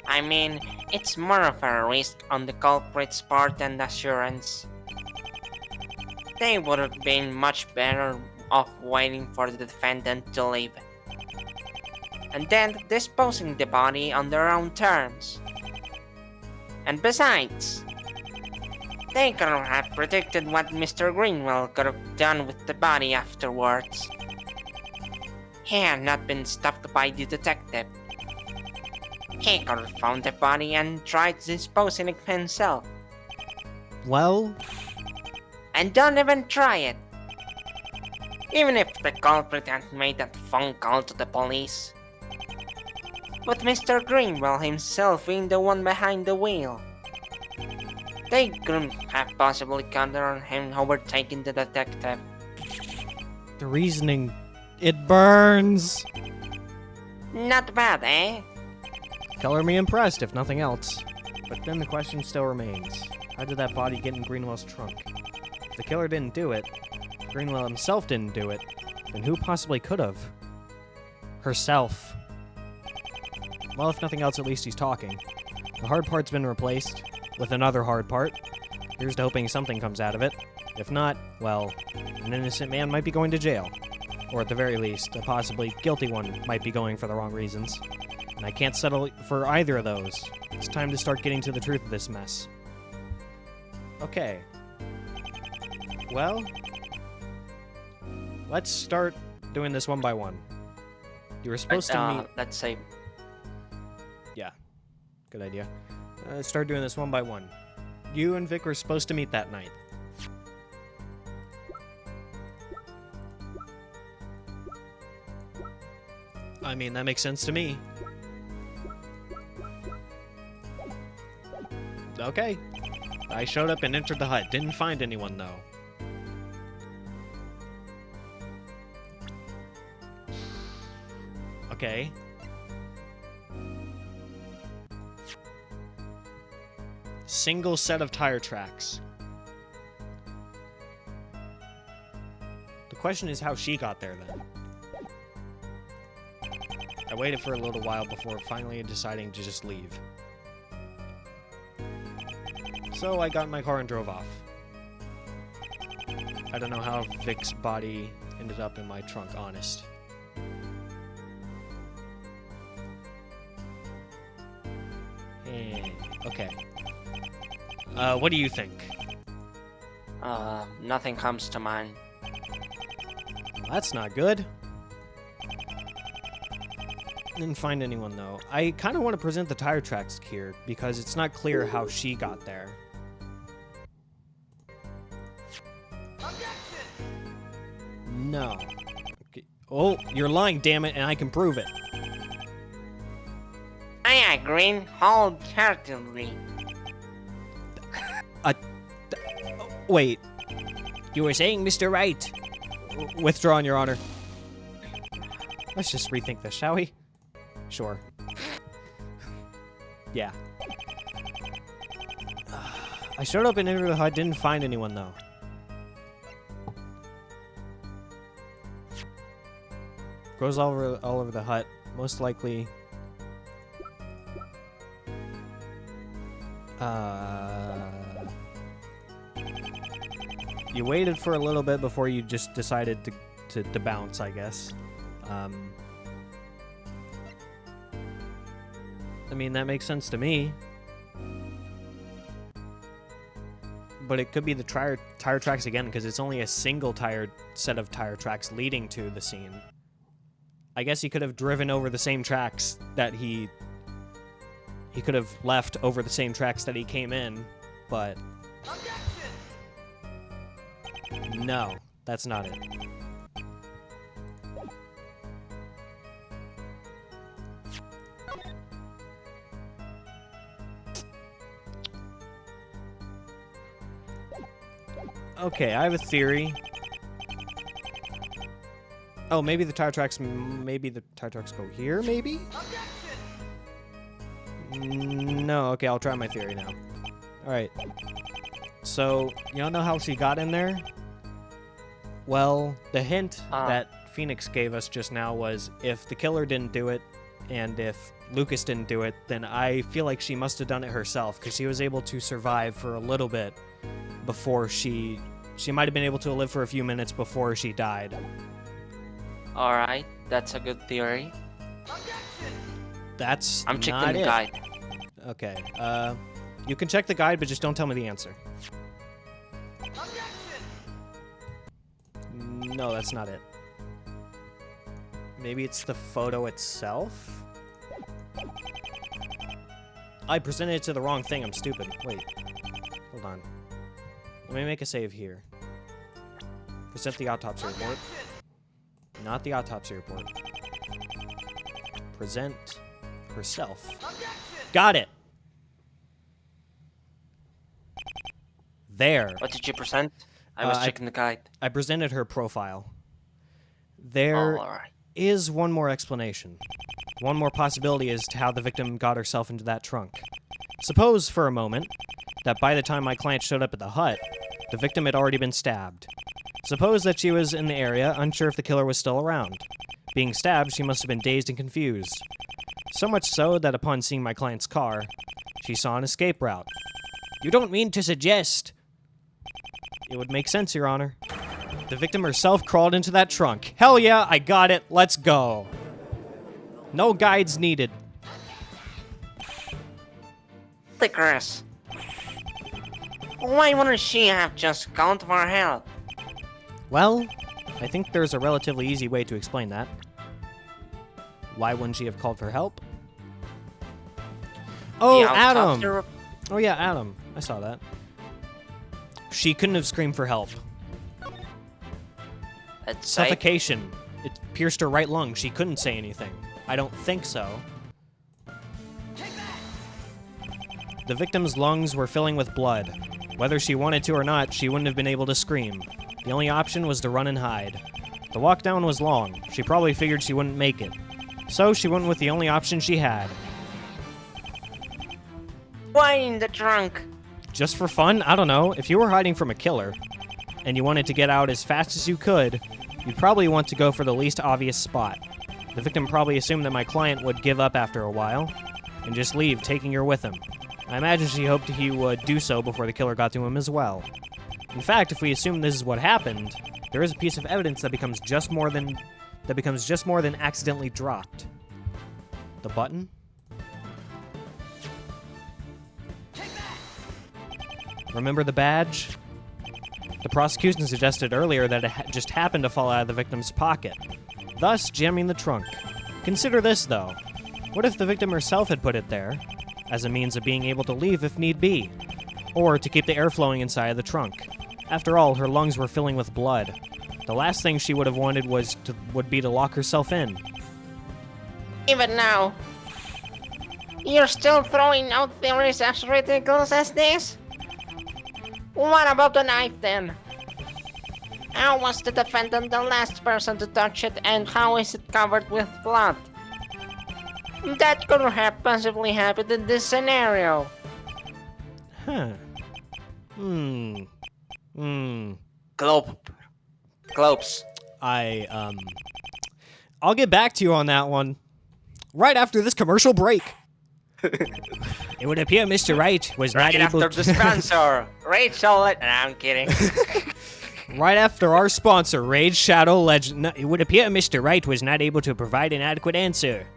Speaker 2: I mean, it's more of a risk on the culprit's part than assurance. They would have been much better off waiting for the defendant to leave, and then disposing the body on their own terms. And besides, they could have predicted what Mr. Greenwell could have done with the body afterwards. He had not been stopped by the detective. He could have found the body and tried disposing it himself.
Speaker 1: Well?
Speaker 2: And don't even try it. Even if the culprit had made that phone call to the police. With Mr. Greenwell himself being the one behind the wheel, they couldn't have possibly counted on him overtaking the detective.
Speaker 1: The reasoning... it burns!
Speaker 2: Not bad, eh?
Speaker 1: Color me impressed, if nothing else. But then the question still remains. How did that body get in Greenwell's trunk? If the killer didn't do it, Greenwell himself didn't do it, then who possibly could have? Herself. Well, if nothing else, at least he's talking. The hard part's been replaced with another hard part. Here's to hoping something comes out of it. If not, well, an innocent man might be going to jail. Or at the very least, a possibly guilty one might be going for the wrong reasons. And I can't settle for either of those. It's time to start getting to the truth of this mess. Okay. Well, let's start doing this one by one. You were supposed to meet...
Speaker 2: Let's say...
Speaker 1: Yeah, good idea. Start doing this one by one. You and Vic were supposed to meet that night. I mean, that makes sense to me. Okay. I showed up and entered the hut. Didn't find anyone, though. Okay. Single set of tire tracks. The question is how she got there, then. I waited for a little while before finally deciding to just leave. So I got in my car and drove off. I don't know how Vic's body ended up in my trunk, honest. Okay. What do you think?
Speaker 2: Nothing comes to mind.
Speaker 1: Well, that's not good. Didn't find anyone, though. I kind of want to present the tire tracks here, because it's not clear how she got there. No. Okay. Oh, you're lying, damn it, and I can prove it.
Speaker 2: I agree wholeheartedly.
Speaker 1: Wait. You were saying, Mr. Wright? Withdrawn, Your Honor. Let's just rethink this, shall we? Sure. Yeah. I showed up in Interview Hut, didn't find anyone, though. Goes all over the hut. Most likely... You waited for a little bit before you just decided to bounce, I guess. I mean, that makes sense to me. But it could be the tire tracks again, because it's only a single set of tire tracks leading to the scene. I guess he could have driven over the same tracks that he could have left over the same tracks that he came in, but... No, that's not it. Okay, I have a theory. Oh, maybe the tire tracks go here, maybe? No, okay, I'll try my theory now. Alright. So, you don't know how she got in there? Well, the hint that Phoenix gave us just now was if the killer didn't do it, and if Lucas didn't do it, then I feel like she must have done it herself, because she was able to survive for a little bit before she might have been able to live for a few minutes before she died.
Speaker 2: Alright, that's a good theory.
Speaker 1: I'm
Speaker 2: checking the guide.
Speaker 1: Okay, you can check the guide, but just don't tell me the answer. No, that's not it. Maybe it's the photo itself? I presented it to the wrong thing, I'm stupid. Wait. Hold on. Let me make a save here. Present the autopsy report. Not the autopsy report. Present herself. Got it! There.
Speaker 2: What did you present? I was checking the guide.
Speaker 1: I presented her profile. There is one more explanation. One more possibility as to how the victim got herself into that trunk. Suppose, for a moment, that by the time my client showed up at the hut, the victim had already been stabbed. Suppose that she was in the area, unsure if the killer was still around. Being stabbed, she must have been dazed and confused. So much so that upon seeing my client's car, she saw an escape route. You don't mean to suggest... It would make sense, Your Honor. The victim herself crawled into that trunk. Hell yeah, I got it. Let's go. No guides needed.
Speaker 2: Licorice. Why wouldn't she have just gone for help?
Speaker 1: Well, I think there's a relatively easy way to explain that. Why wouldn't she have called for help? Oh, Adam! Oh yeah, Adam. I saw that. She couldn't have screamed for help. Suffocation. It pierced her right lung. She couldn't say anything. I don't think so. The victim's lungs were filling with blood. Whether she wanted to or not, she wouldn't have been able to scream. The only option was to run and hide. The walk down was long. She probably figured she wouldn't make it. So she went with the only option she had.
Speaker 2: Why in the trunk?
Speaker 1: Just for fun? I don't know. If you were hiding from a killer, and you wanted to get out as fast as you could, you'd probably want to go for the least obvious spot. The victim probably assumed that my client would give up after a while, and just leave, taking her with him. I imagine she hoped he would do so before the killer got to him as well. In fact, if we assume this is what happened, there is a piece of evidence that becomes just more than accidentally dropped. The button? Remember the badge? The prosecution suggested earlier that it just happened to fall out of the victim's pocket, thus jamming the trunk. Consider this, though. What if the victim herself had put it there, as a means of being able to leave if need be, or to keep the air flowing inside of the trunk? After all, her lungs were filling with blood. The last thing she would have wanted would be to lock herself in.
Speaker 3: Even now, you're still throwing out theories as ridiculous as this? What about the knife then? How was the defendant the last person to touch it, and how is it covered with blood? That could have possibly happened in this scenario.
Speaker 1: Huh.
Speaker 2: Globes.
Speaker 1: I'll get back to you on that one right after this commercial break. It would appear Mr. Wright was not
Speaker 2: Right
Speaker 1: able
Speaker 2: after the sponsor, Rachel. I'm kidding.
Speaker 1: Right after our sponsor, Raid Shadow Legend. It would appear Mr. Wright was not able to provide an adequate answer.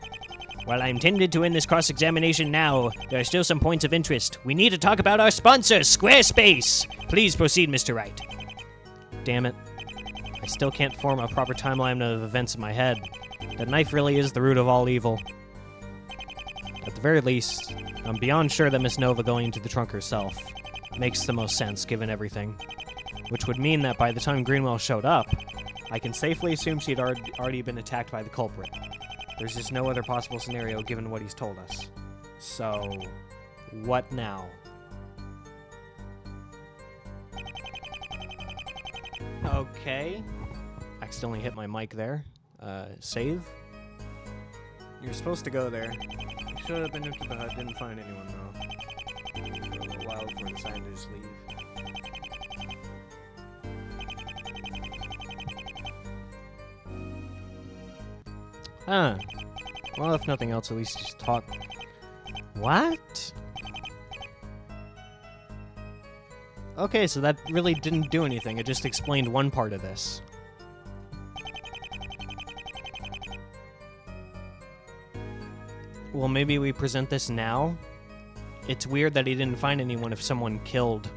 Speaker 1: While I intended to end this cross-examination now, there are still some points of interest. We need to talk about our sponsor, Squarespace. Please proceed, Mr. Wright. Damn it. I still can't form a proper timeline of events in my head. That knife really is the root of all evil. At the very least, I'm beyond sure that Miss Nova going into the trunk herself makes the most sense given everything. Which would mean that by the time Greenwell showed up, I can safely assume she'd already been attacked by the culprit. There's just no other possible scenario given what he's told us. So, what now? Okay. Accidentally hit my mic there. Save? You're supposed to go there. You should have been into the hut, didn't find anyone though. For a little while before the scientists leave. Huh. Well, if nothing else, at least just talk. What? Okay, so that really didn't do anything. It just explained one part of this. Well, maybe we present this now? It's weird that he didn't find anyone if someone killed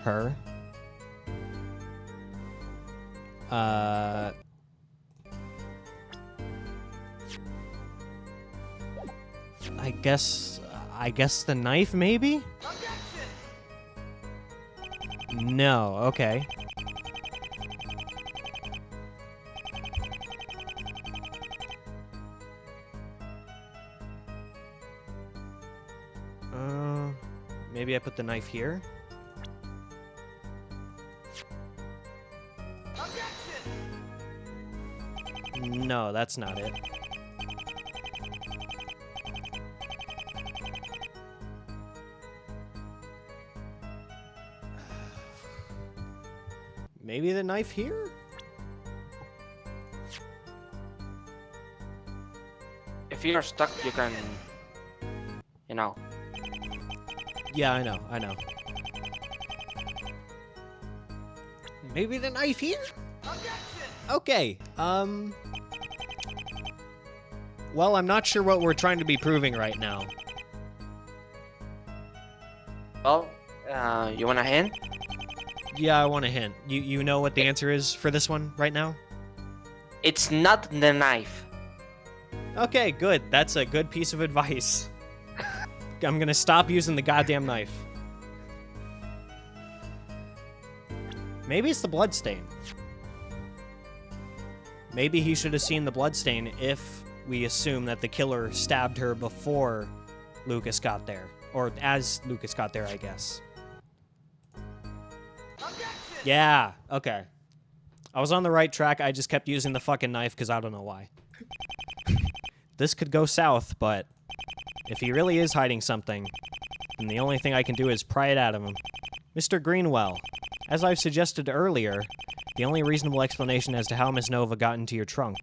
Speaker 1: her. I guess the knife, maybe? No, okay. Maybe I put the knife here? No, that's not it. Maybe the knife here?
Speaker 2: If you're stuck, you can, you know.
Speaker 1: Yeah, I know. Maybe the knife here? Okay, well, I'm not sure what we're trying to be proving right now.
Speaker 2: Well, you want a hint?
Speaker 1: Yeah, I want a hint. You know what the answer is for this one right now?
Speaker 2: It's not the knife.
Speaker 1: Okay, good. That's a good piece of advice. I'm gonna stop using the goddamn knife. Maybe it's the bloodstain. Maybe he should have seen the bloodstain if we assume that the killer stabbed her before Lucas got there. Or as Lucas got there, I guess. Yeah, okay. I was on the right track, I just kept using the fucking knife because I don't know why. This could go south, but if he really is hiding something, then the only thing I can do is pry it out of him. Mr. Greenwell, as I've suggested earlier, the only reasonable explanation as to how Miss Nova got into your trunk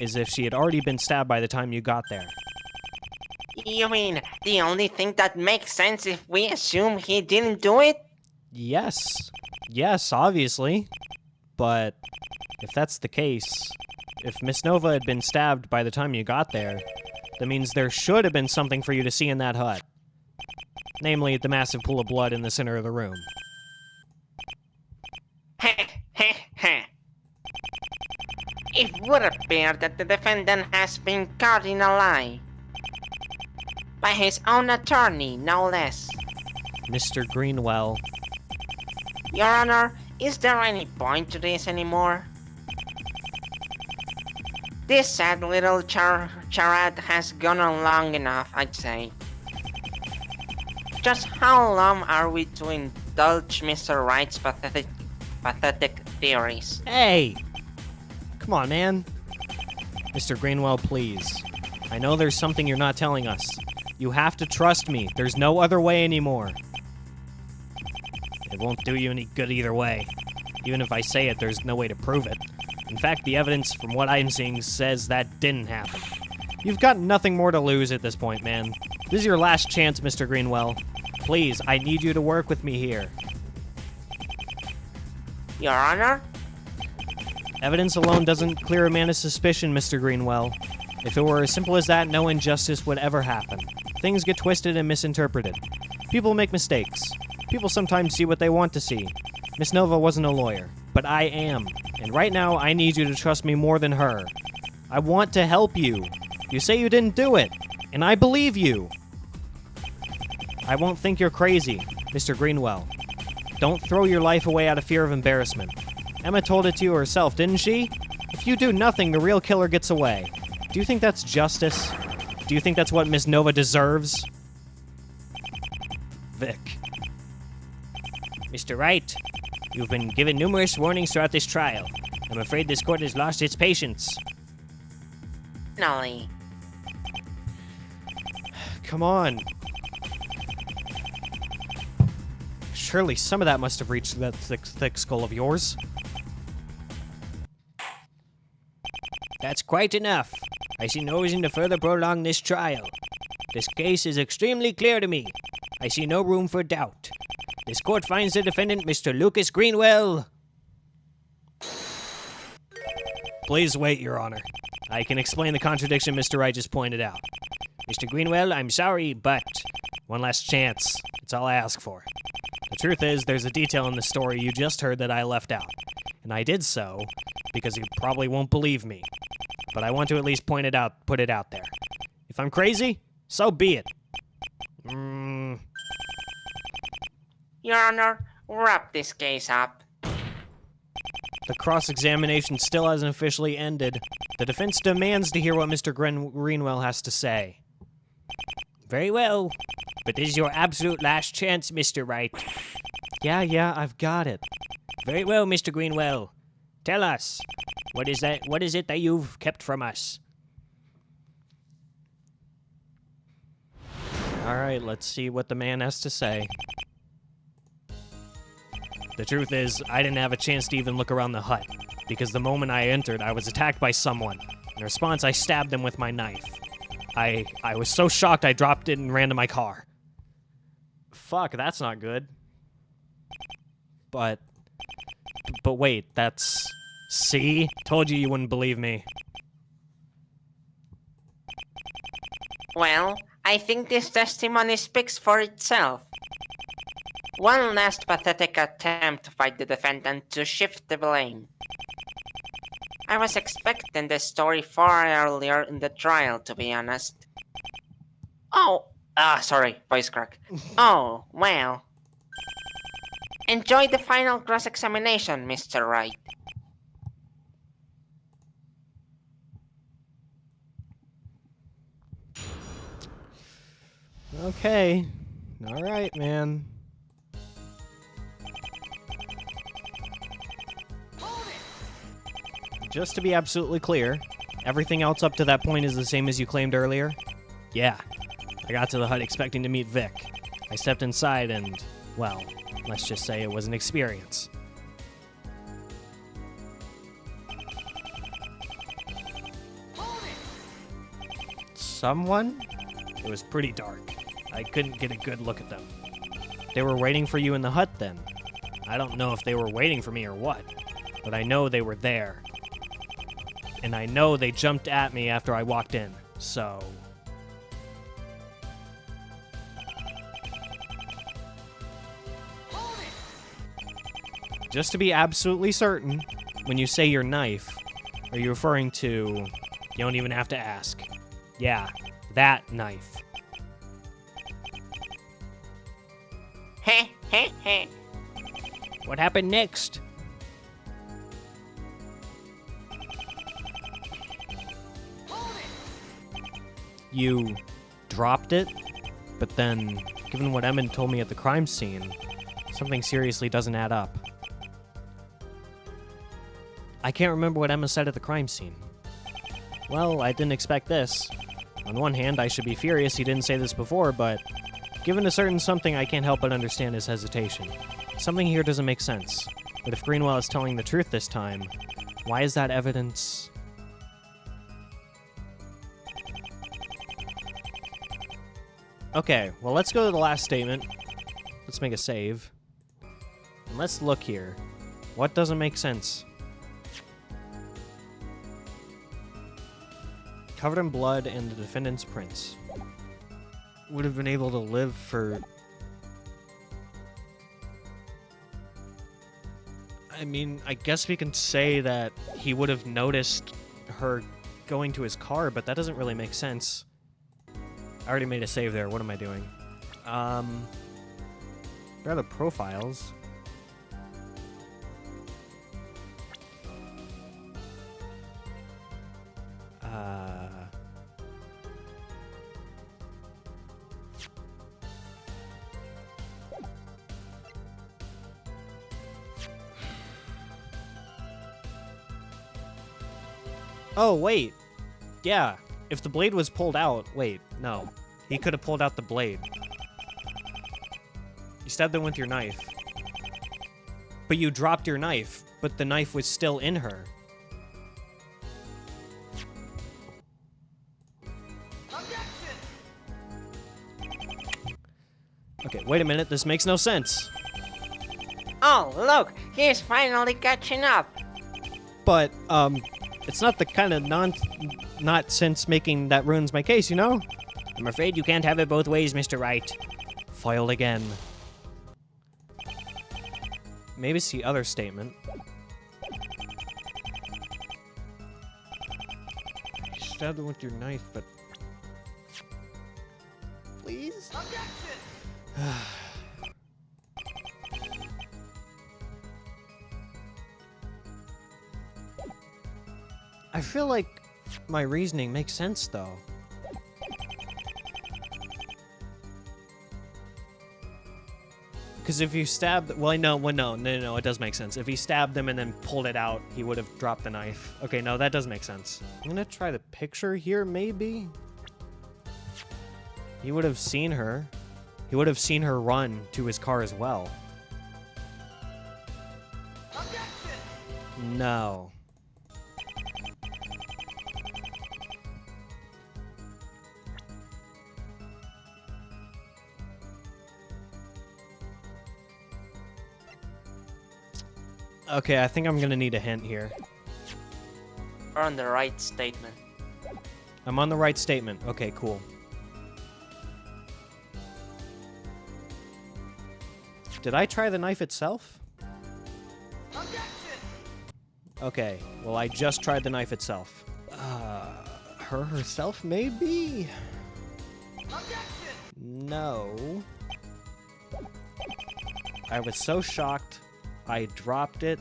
Speaker 1: is if she had already been stabbed by the time you got there.
Speaker 3: You mean the only thing that makes sense if we assume he didn't do it?
Speaker 1: Yes. Yes, obviously. But if that's the case, if Miss Nova had been stabbed by the time you got there, that means there should have been something for you to see in that hut. Namely, the massive pool of blood in the center of the room.
Speaker 3: Heh, heh, heh. It would appear that the defendant has been caught in a lie. By his own attorney, no less.
Speaker 1: Mr. Greenwell.
Speaker 3: Your Honor, is there any point to this anymore? This sad little charade has gone on long enough, I'd say. Just how long are we to indulge Mr. Wright's pathetic theories?
Speaker 1: Hey! Come on, man. Mr. Greenwell, please. I know there's something you're not telling us. You have to trust me. There's no other way anymore. It won't do you any good either way. Even if I say it, there's no way to prove it. In fact, the evidence from what I'm seeing says that didn't happen. You've got nothing more to lose at this point, man. This is your last chance, Mr. Greenwell. Please, I need you to work with me here.
Speaker 3: Your Honor?
Speaker 1: Evidence alone doesn't clear a man of suspicion, Mr. Greenwell. If it were as simple as that, no injustice would ever happen. Things get twisted and misinterpreted. People make mistakes. People sometimes see what they want to see. Miss Nova wasn't a lawyer, but I am. And right now, I need you to trust me more than her. I want to help you. You say you didn't do it, and I believe you. I won't think you're crazy, Mr. Greenwell. Don't throw your life away out of fear of embarrassment. Emma told it to you herself, didn't she? If you do nothing, the real killer gets away. Do you think that's justice? Do you think that's what Miss Nova deserves? Vic.
Speaker 4: Mr. Wright, you've been given numerous warnings throughout this trial. I'm afraid this court has lost its patience.
Speaker 3: Finally.
Speaker 1: Come on. Surely some of that must have reached that thick skull of yours.
Speaker 4: That's quite enough. I see no reason to further prolong this trial. This case is extremely clear to me. I see no room for doubt. This court finds the defendant, Mr. Lucas Greenwell.
Speaker 1: Please wait, Your Honor. I can explain the contradiction Mr. Wright just pointed out.
Speaker 4: Mr. Greenwell, I'm sorry, but
Speaker 1: One last chance. It's all I ask for. The truth is, there's a detail in the story you just heard that I left out. And I did so because you probably won't believe me. But I want to at least put it out there. If I'm crazy, so be it.
Speaker 3: Your Honor, wrap this case up.
Speaker 1: The cross-examination still hasn't officially ended. The defense demands to hear what Mr. Greenwell has to say.
Speaker 4: very well. But this is your absolute last chance, Mr. Wright.
Speaker 1: Yeah, I've got it.
Speaker 4: Very well, Mr. Greenwell. Tell us, what is it that you've kept from us?
Speaker 1: All right, let's see what the man has to say. The truth is, I didn't have a chance to even look around the hut, because the moment I entered, I was attacked by someone. In response, I stabbed them with my knife. I was so shocked I dropped it and ran to my car. Fuck, that's not good. But wait, that's... See? Told you wouldn't believe me.
Speaker 3: Well, I think this testimony speaks for itself. One last pathetic attempt to fight the defendant to shift the blame. I was expecting this story far earlier in the trial, to be honest. Sorry, voice crack. Oh, well. Enjoy the final cross-examination, Mr. Wright.
Speaker 1: Okay. All right, man. Just to be absolutely clear, everything else up to that point is the same as you claimed earlier? Yeah. I got to the hut expecting to meet Vic. I stepped inside and, well, let's just say it was an experience. Someone? It was pretty dark. I couldn't get a good look at them. They were waiting for you in the hut then. I don't know if they were waiting for me or what, but I know they were there. And I know they jumped at me after I walked in, so... Just to be absolutely certain, when you say your knife, are you referring to... You don't even have to ask. Yeah, that knife.
Speaker 3: Heh, heh, heh.
Speaker 4: What happened next?
Speaker 1: You dropped it, but then, given what Emmett told me at the crime scene, something seriously doesn't add up. I can't remember what Emma said at the crime scene. Well, I didn't expect this. On one hand, I should be furious he didn't say this before, but given a certain something, I can't help but understand his hesitation. Something here doesn't make sense. But if Greenwell is telling the truth this time, why is that evidence... Okay, well, let's go to the last statement. Let's make a save. And let's look here. What doesn't make sense? Covered in blood and the defendant's prints. Would have been able to live for... I mean, I guess we can say that he would have noticed her going to his car, but that doesn't really make sense. I already made a save there. What am I doing? Where are the profiles? Oh, wait. Yeah. If the blade was pulled out... Wait, no. He could have pulled out the blade. You stabbed them with your knife. But you dropped your knife, but the knife was still in her. Okay, wait a minute. This makes no sense.
Speaker 3: Oh, look, he's finally catching up.
Speaker 1: But, it's not the kind of not sense making that ruins my case, you know?
Speaker 4: I'm afraid you can't have it both ways, Mr. Wright.
Speaker 1: Foiled again. Maybe it's the other statement. You stabbed him with your knife, but... Please? I feel like my reasoning makes sense, though. Because if you stabbed... Well, no, it does make sense. If he stabbed them and then pulled it out, he would have dropped the knife. Okay, no, that does make sense. I'm gonna try the picture here, maybe? He would have seen her. He would have seen her run to his car as well. No. Okay, I think I'm gonna need a hint here.
Speaker 2: Or on the right statement.
Speaker 1: I'm on the right statement. Okay, cool. Did I try the knife itself? Okay, well, I just tried the knife itself. Her herself, maybe? No. I was so shocked, I dropped it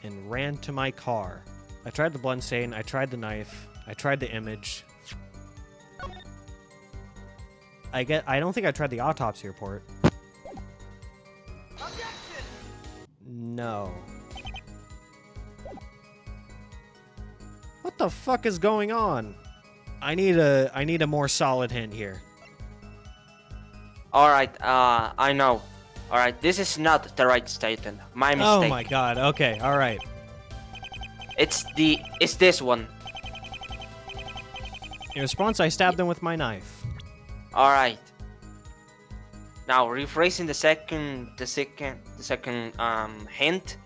Speaker 1: and ran to my car. I tried the blood stain, I tried the knife, I tried the image. I don't think I tried the autopsy report. No. What the fuck is going on? I need a more solid hint here.
Speaker 2: Alright, I know. Alright, this is not the right statement. My mistake.
Speaker 1: Oh my god, okay, alright.
Speaker 2: It's this one.
Speaker 1: In response, I stabbed him with my knife.
Speaker 2: Alright. Now, rephrasing the second hint.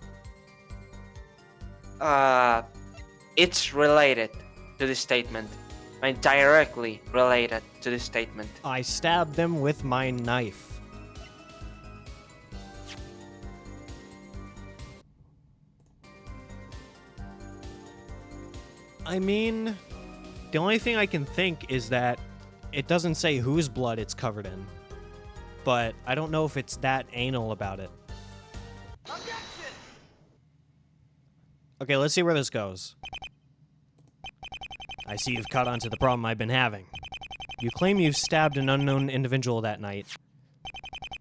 Speaker 2: It's related to this statement. I mean, directly related to this statement.
Speaker 1: I stabbed them with my knife. I mean, the only thing I can think is that it doesn't say whose blood it's covered in. But I don't know if it's that anal about it. Okay, let's see where this goes. I see you've caught on to the problem I've been having. You claim you've stabbed an unknown individual that night.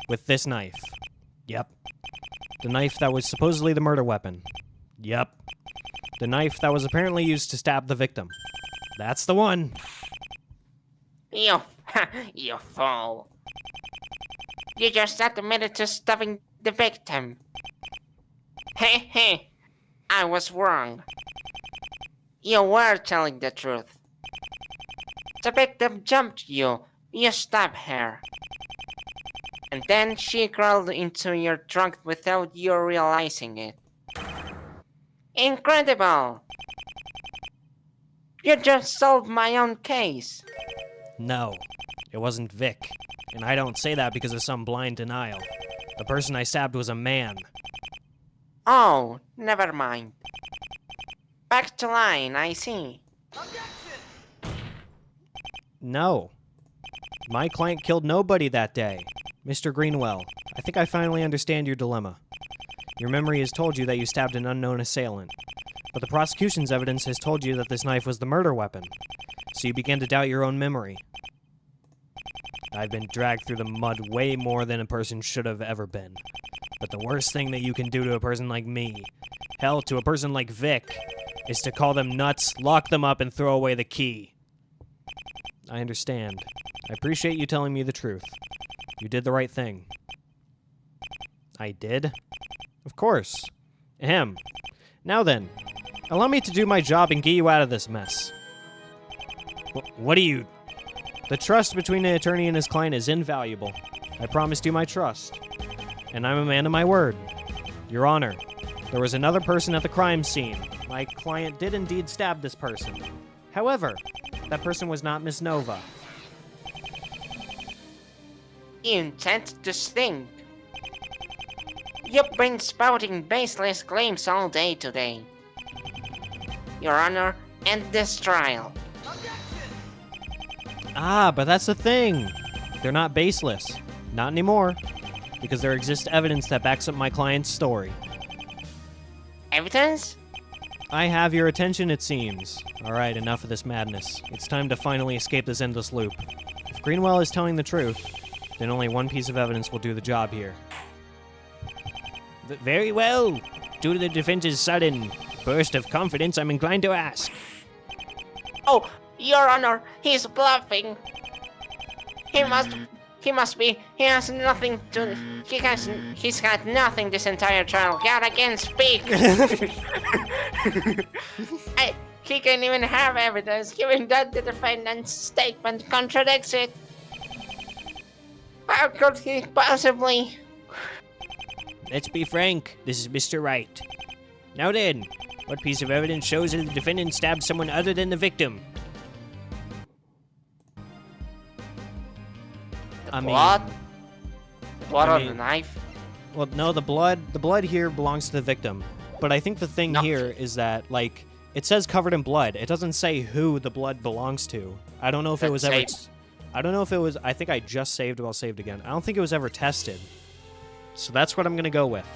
Speaker 1: With this knife. Yep. The knife that was supposedly the murder weapon. Yep. The knife that was apparently used to stab the victim. That's the one.
Speaker 3: You fool. You just admitted to stabbing the victim. Hey, I was wrong. You were telling the truth. The victim jumped you stabbed her. And then she crawled into your trunk without you realizing it. Incredible! You just solved my own case.
Speaker 1: No, it wasn't Vic. And I don't say that because of some blind denial. The person I stabbed was a man.
Speaker 3: Oh, never mind. Back to line, I see.
Speaker 1: No. My client killed nobody that day. Mr. Greenwell, I think I finally understand your dilemma. Your memory has told you that you stabbed an unknown assailant, but the prosecution's evidence has told you that this knife was the murder weapon, so you began to doubt your own memory. I've been dragged through the mud way more than a person should have ever been, but the worst thing that you can do to a person like me, hell, to a person like Vic, is to call them nuts, lock them up, and throw away the key. I understand. I appreciate you telling me the truth. You did the right thing. I did? Of course. Ahem. Now then, allow me to do my job and get you out of this mess. What do you... The trust between an attorney and his client is invaluable. I promised you my trust. And I'm a man of my word. Your Honor, there was another person at the crime scene. My client did indeed stab this person. However, that person was not Miss Nova.
Speaker 3: You intend to sting. You've been spouting baseless claims all day today. Your Honor, end this trial.
Speaker 1: Ah, but that's the thing. They're not baseless. Not anymore. Because there exists evidence that backs up my client's story.
Speaker 3: Evidence?
Speaker 1: I have your attention, it seems. Alright, enough of this madness. It's time to finally escape this endless loop. If Greenwell is telling the truth, then only one piece of evidence will do the job here. Very well. Due to the defense's sudden burst of confidence, I'm inclined to ask.
Speaker 3: Oh, Your Honor, he's bluffing. He must be. He has nothing to. He's got nothing this entire trial. God, I can't speak. He can't even have evidence, given that the defendant's statement contradicts it. How could he possibly?
Speaker 4: Let's be frank. This is Mr. Wright. Now then, what piece of evidence shows that the defendant stabbed someone other than the victim?
Speaker 3: Blood? Blood on the knife?
Speaker 1: Well, no, the blood here belongs to the victim. But I think the thing here is that, like, it says covered in blood. It doesn't say who the blood belongs to. I don't know if it was ever... I don't know if it was... I think I just saved while saved again. I don't think it was ever tested. So that's what I'm going to go with.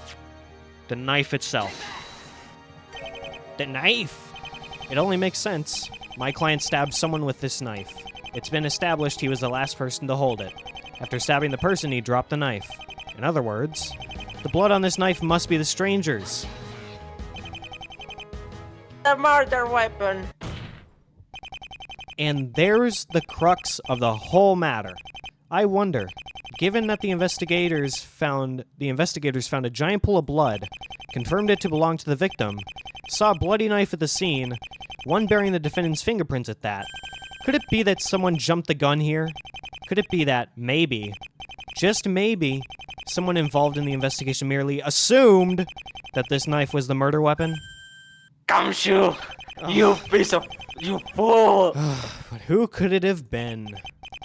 Speaker 1: The knife itself.
Speaker 4: The knife?
Speaker 1: It only makes sense. My client stabbed someone with this knife. It's been established he was the last person to hold it. After stabbing the person, he dropped the knife. In other words, the blood on this knife must be the stranger's.
Speaker 3: The murder weapon.
Speaker 1: And there's the crux of the whole matter. I wonder, given that the investigators found a giant pool of blood, confirmed it to belong to the victim, saw a bloody knife at the scene, one bearing the defendant's fingerprints at that, could it be that someone jumped the gun here? Could it be that, maybe, just maybe, someone involved in the investigation merely assumed that this knife was the murder weapon.
Speaker 2: Gumshoe! You piece of... You fool!
Speaker 1: But who could it have been?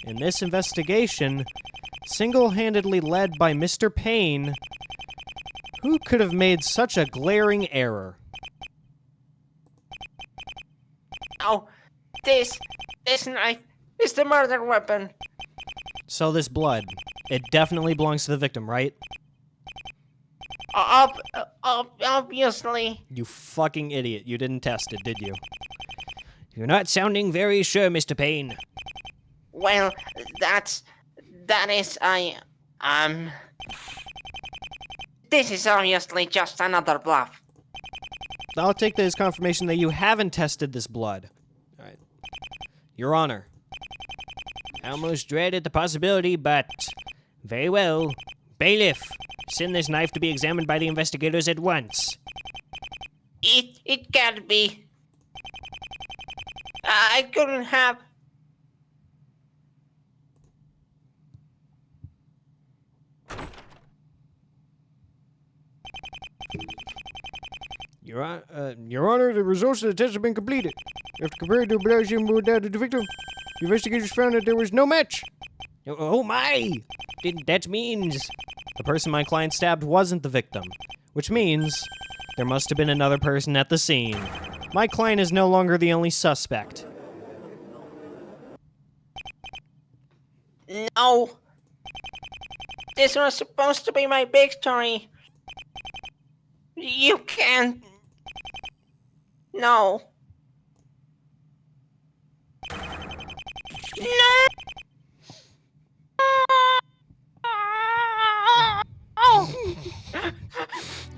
Speaker 1: In this investigation, single-handedly led by Mr. Payne, who could have made such a glaring error?
Speaker 3: Oh, this knife is the murder weapon.
Speaker 1: So this blood, it definitely belongs to the victim, right?
Speaker 3: Obviously.
Speaker 1: You fucking idiot. You didn't test it, did you?
Speaker 4: You're not sounding very sure, Mr. Payne.
Speaker 3: Well, that is, this is obviously just another bluff.
Speaker 1: I'll take that as confirmation that you haven't tested this blood. All right. Your Honor.
Speaker 4: I almost dreaded the possibility, but... Very well. Bailiff, send this knife to be examined by the investigators at once.
Speaker 3: It can't be. I couldn't have.
Speaker 1: Your Honor, the results of the test have been completed. After comparing the blood sample data to the victim, the investigators found that there was no match.
Speaker 4: Oh my! That means...
Speaker 1: The person my client stabbed wasn't the victim, which means there must have been another person at the scene. My client is no longer the only suspect.
Speaker 3: No. This was supposed to be my victory. You can't. No. No.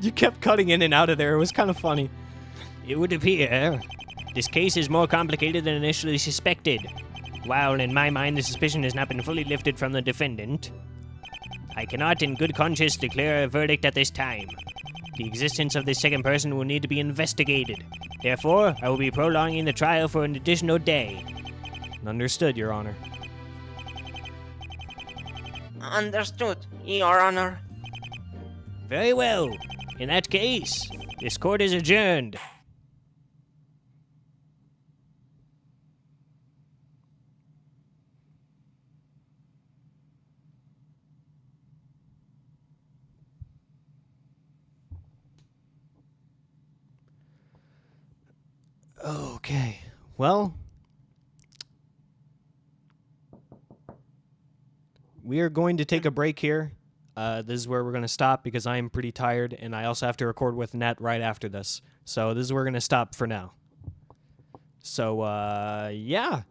Speaker 1: You kept cutting in and out of there. It was kind of funny.
Speaker 4: It would appear this case is more complicated than initially suspected. While in my mind the suspicion has not been fully lifted from the defendant, I cannot in good conscience declare a verdict at this time. The existence of this second person will need to be investigated. Therefore, I will be prolonging the trial for an additional day.
Speaker 1: Understood, Your Honor.
Speaker 3: Understood, Your Honor.
Speaker 4: Very well. In that case, this court is adjourned.
Speaker 1: Okay. Well, we are going to take a break here. This is where we're going to stop because I am pretty tired, and I also have to record with Net right after this. So this is where we're going to stop for now. So, yeah.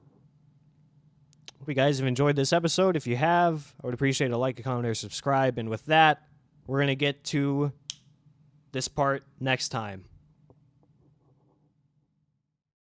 Speaker 1: Hope you guys have enjoyed this episode. If you have, I would appreciate a like, a comment, or subscribe. And with that, we're going to get to this part next time.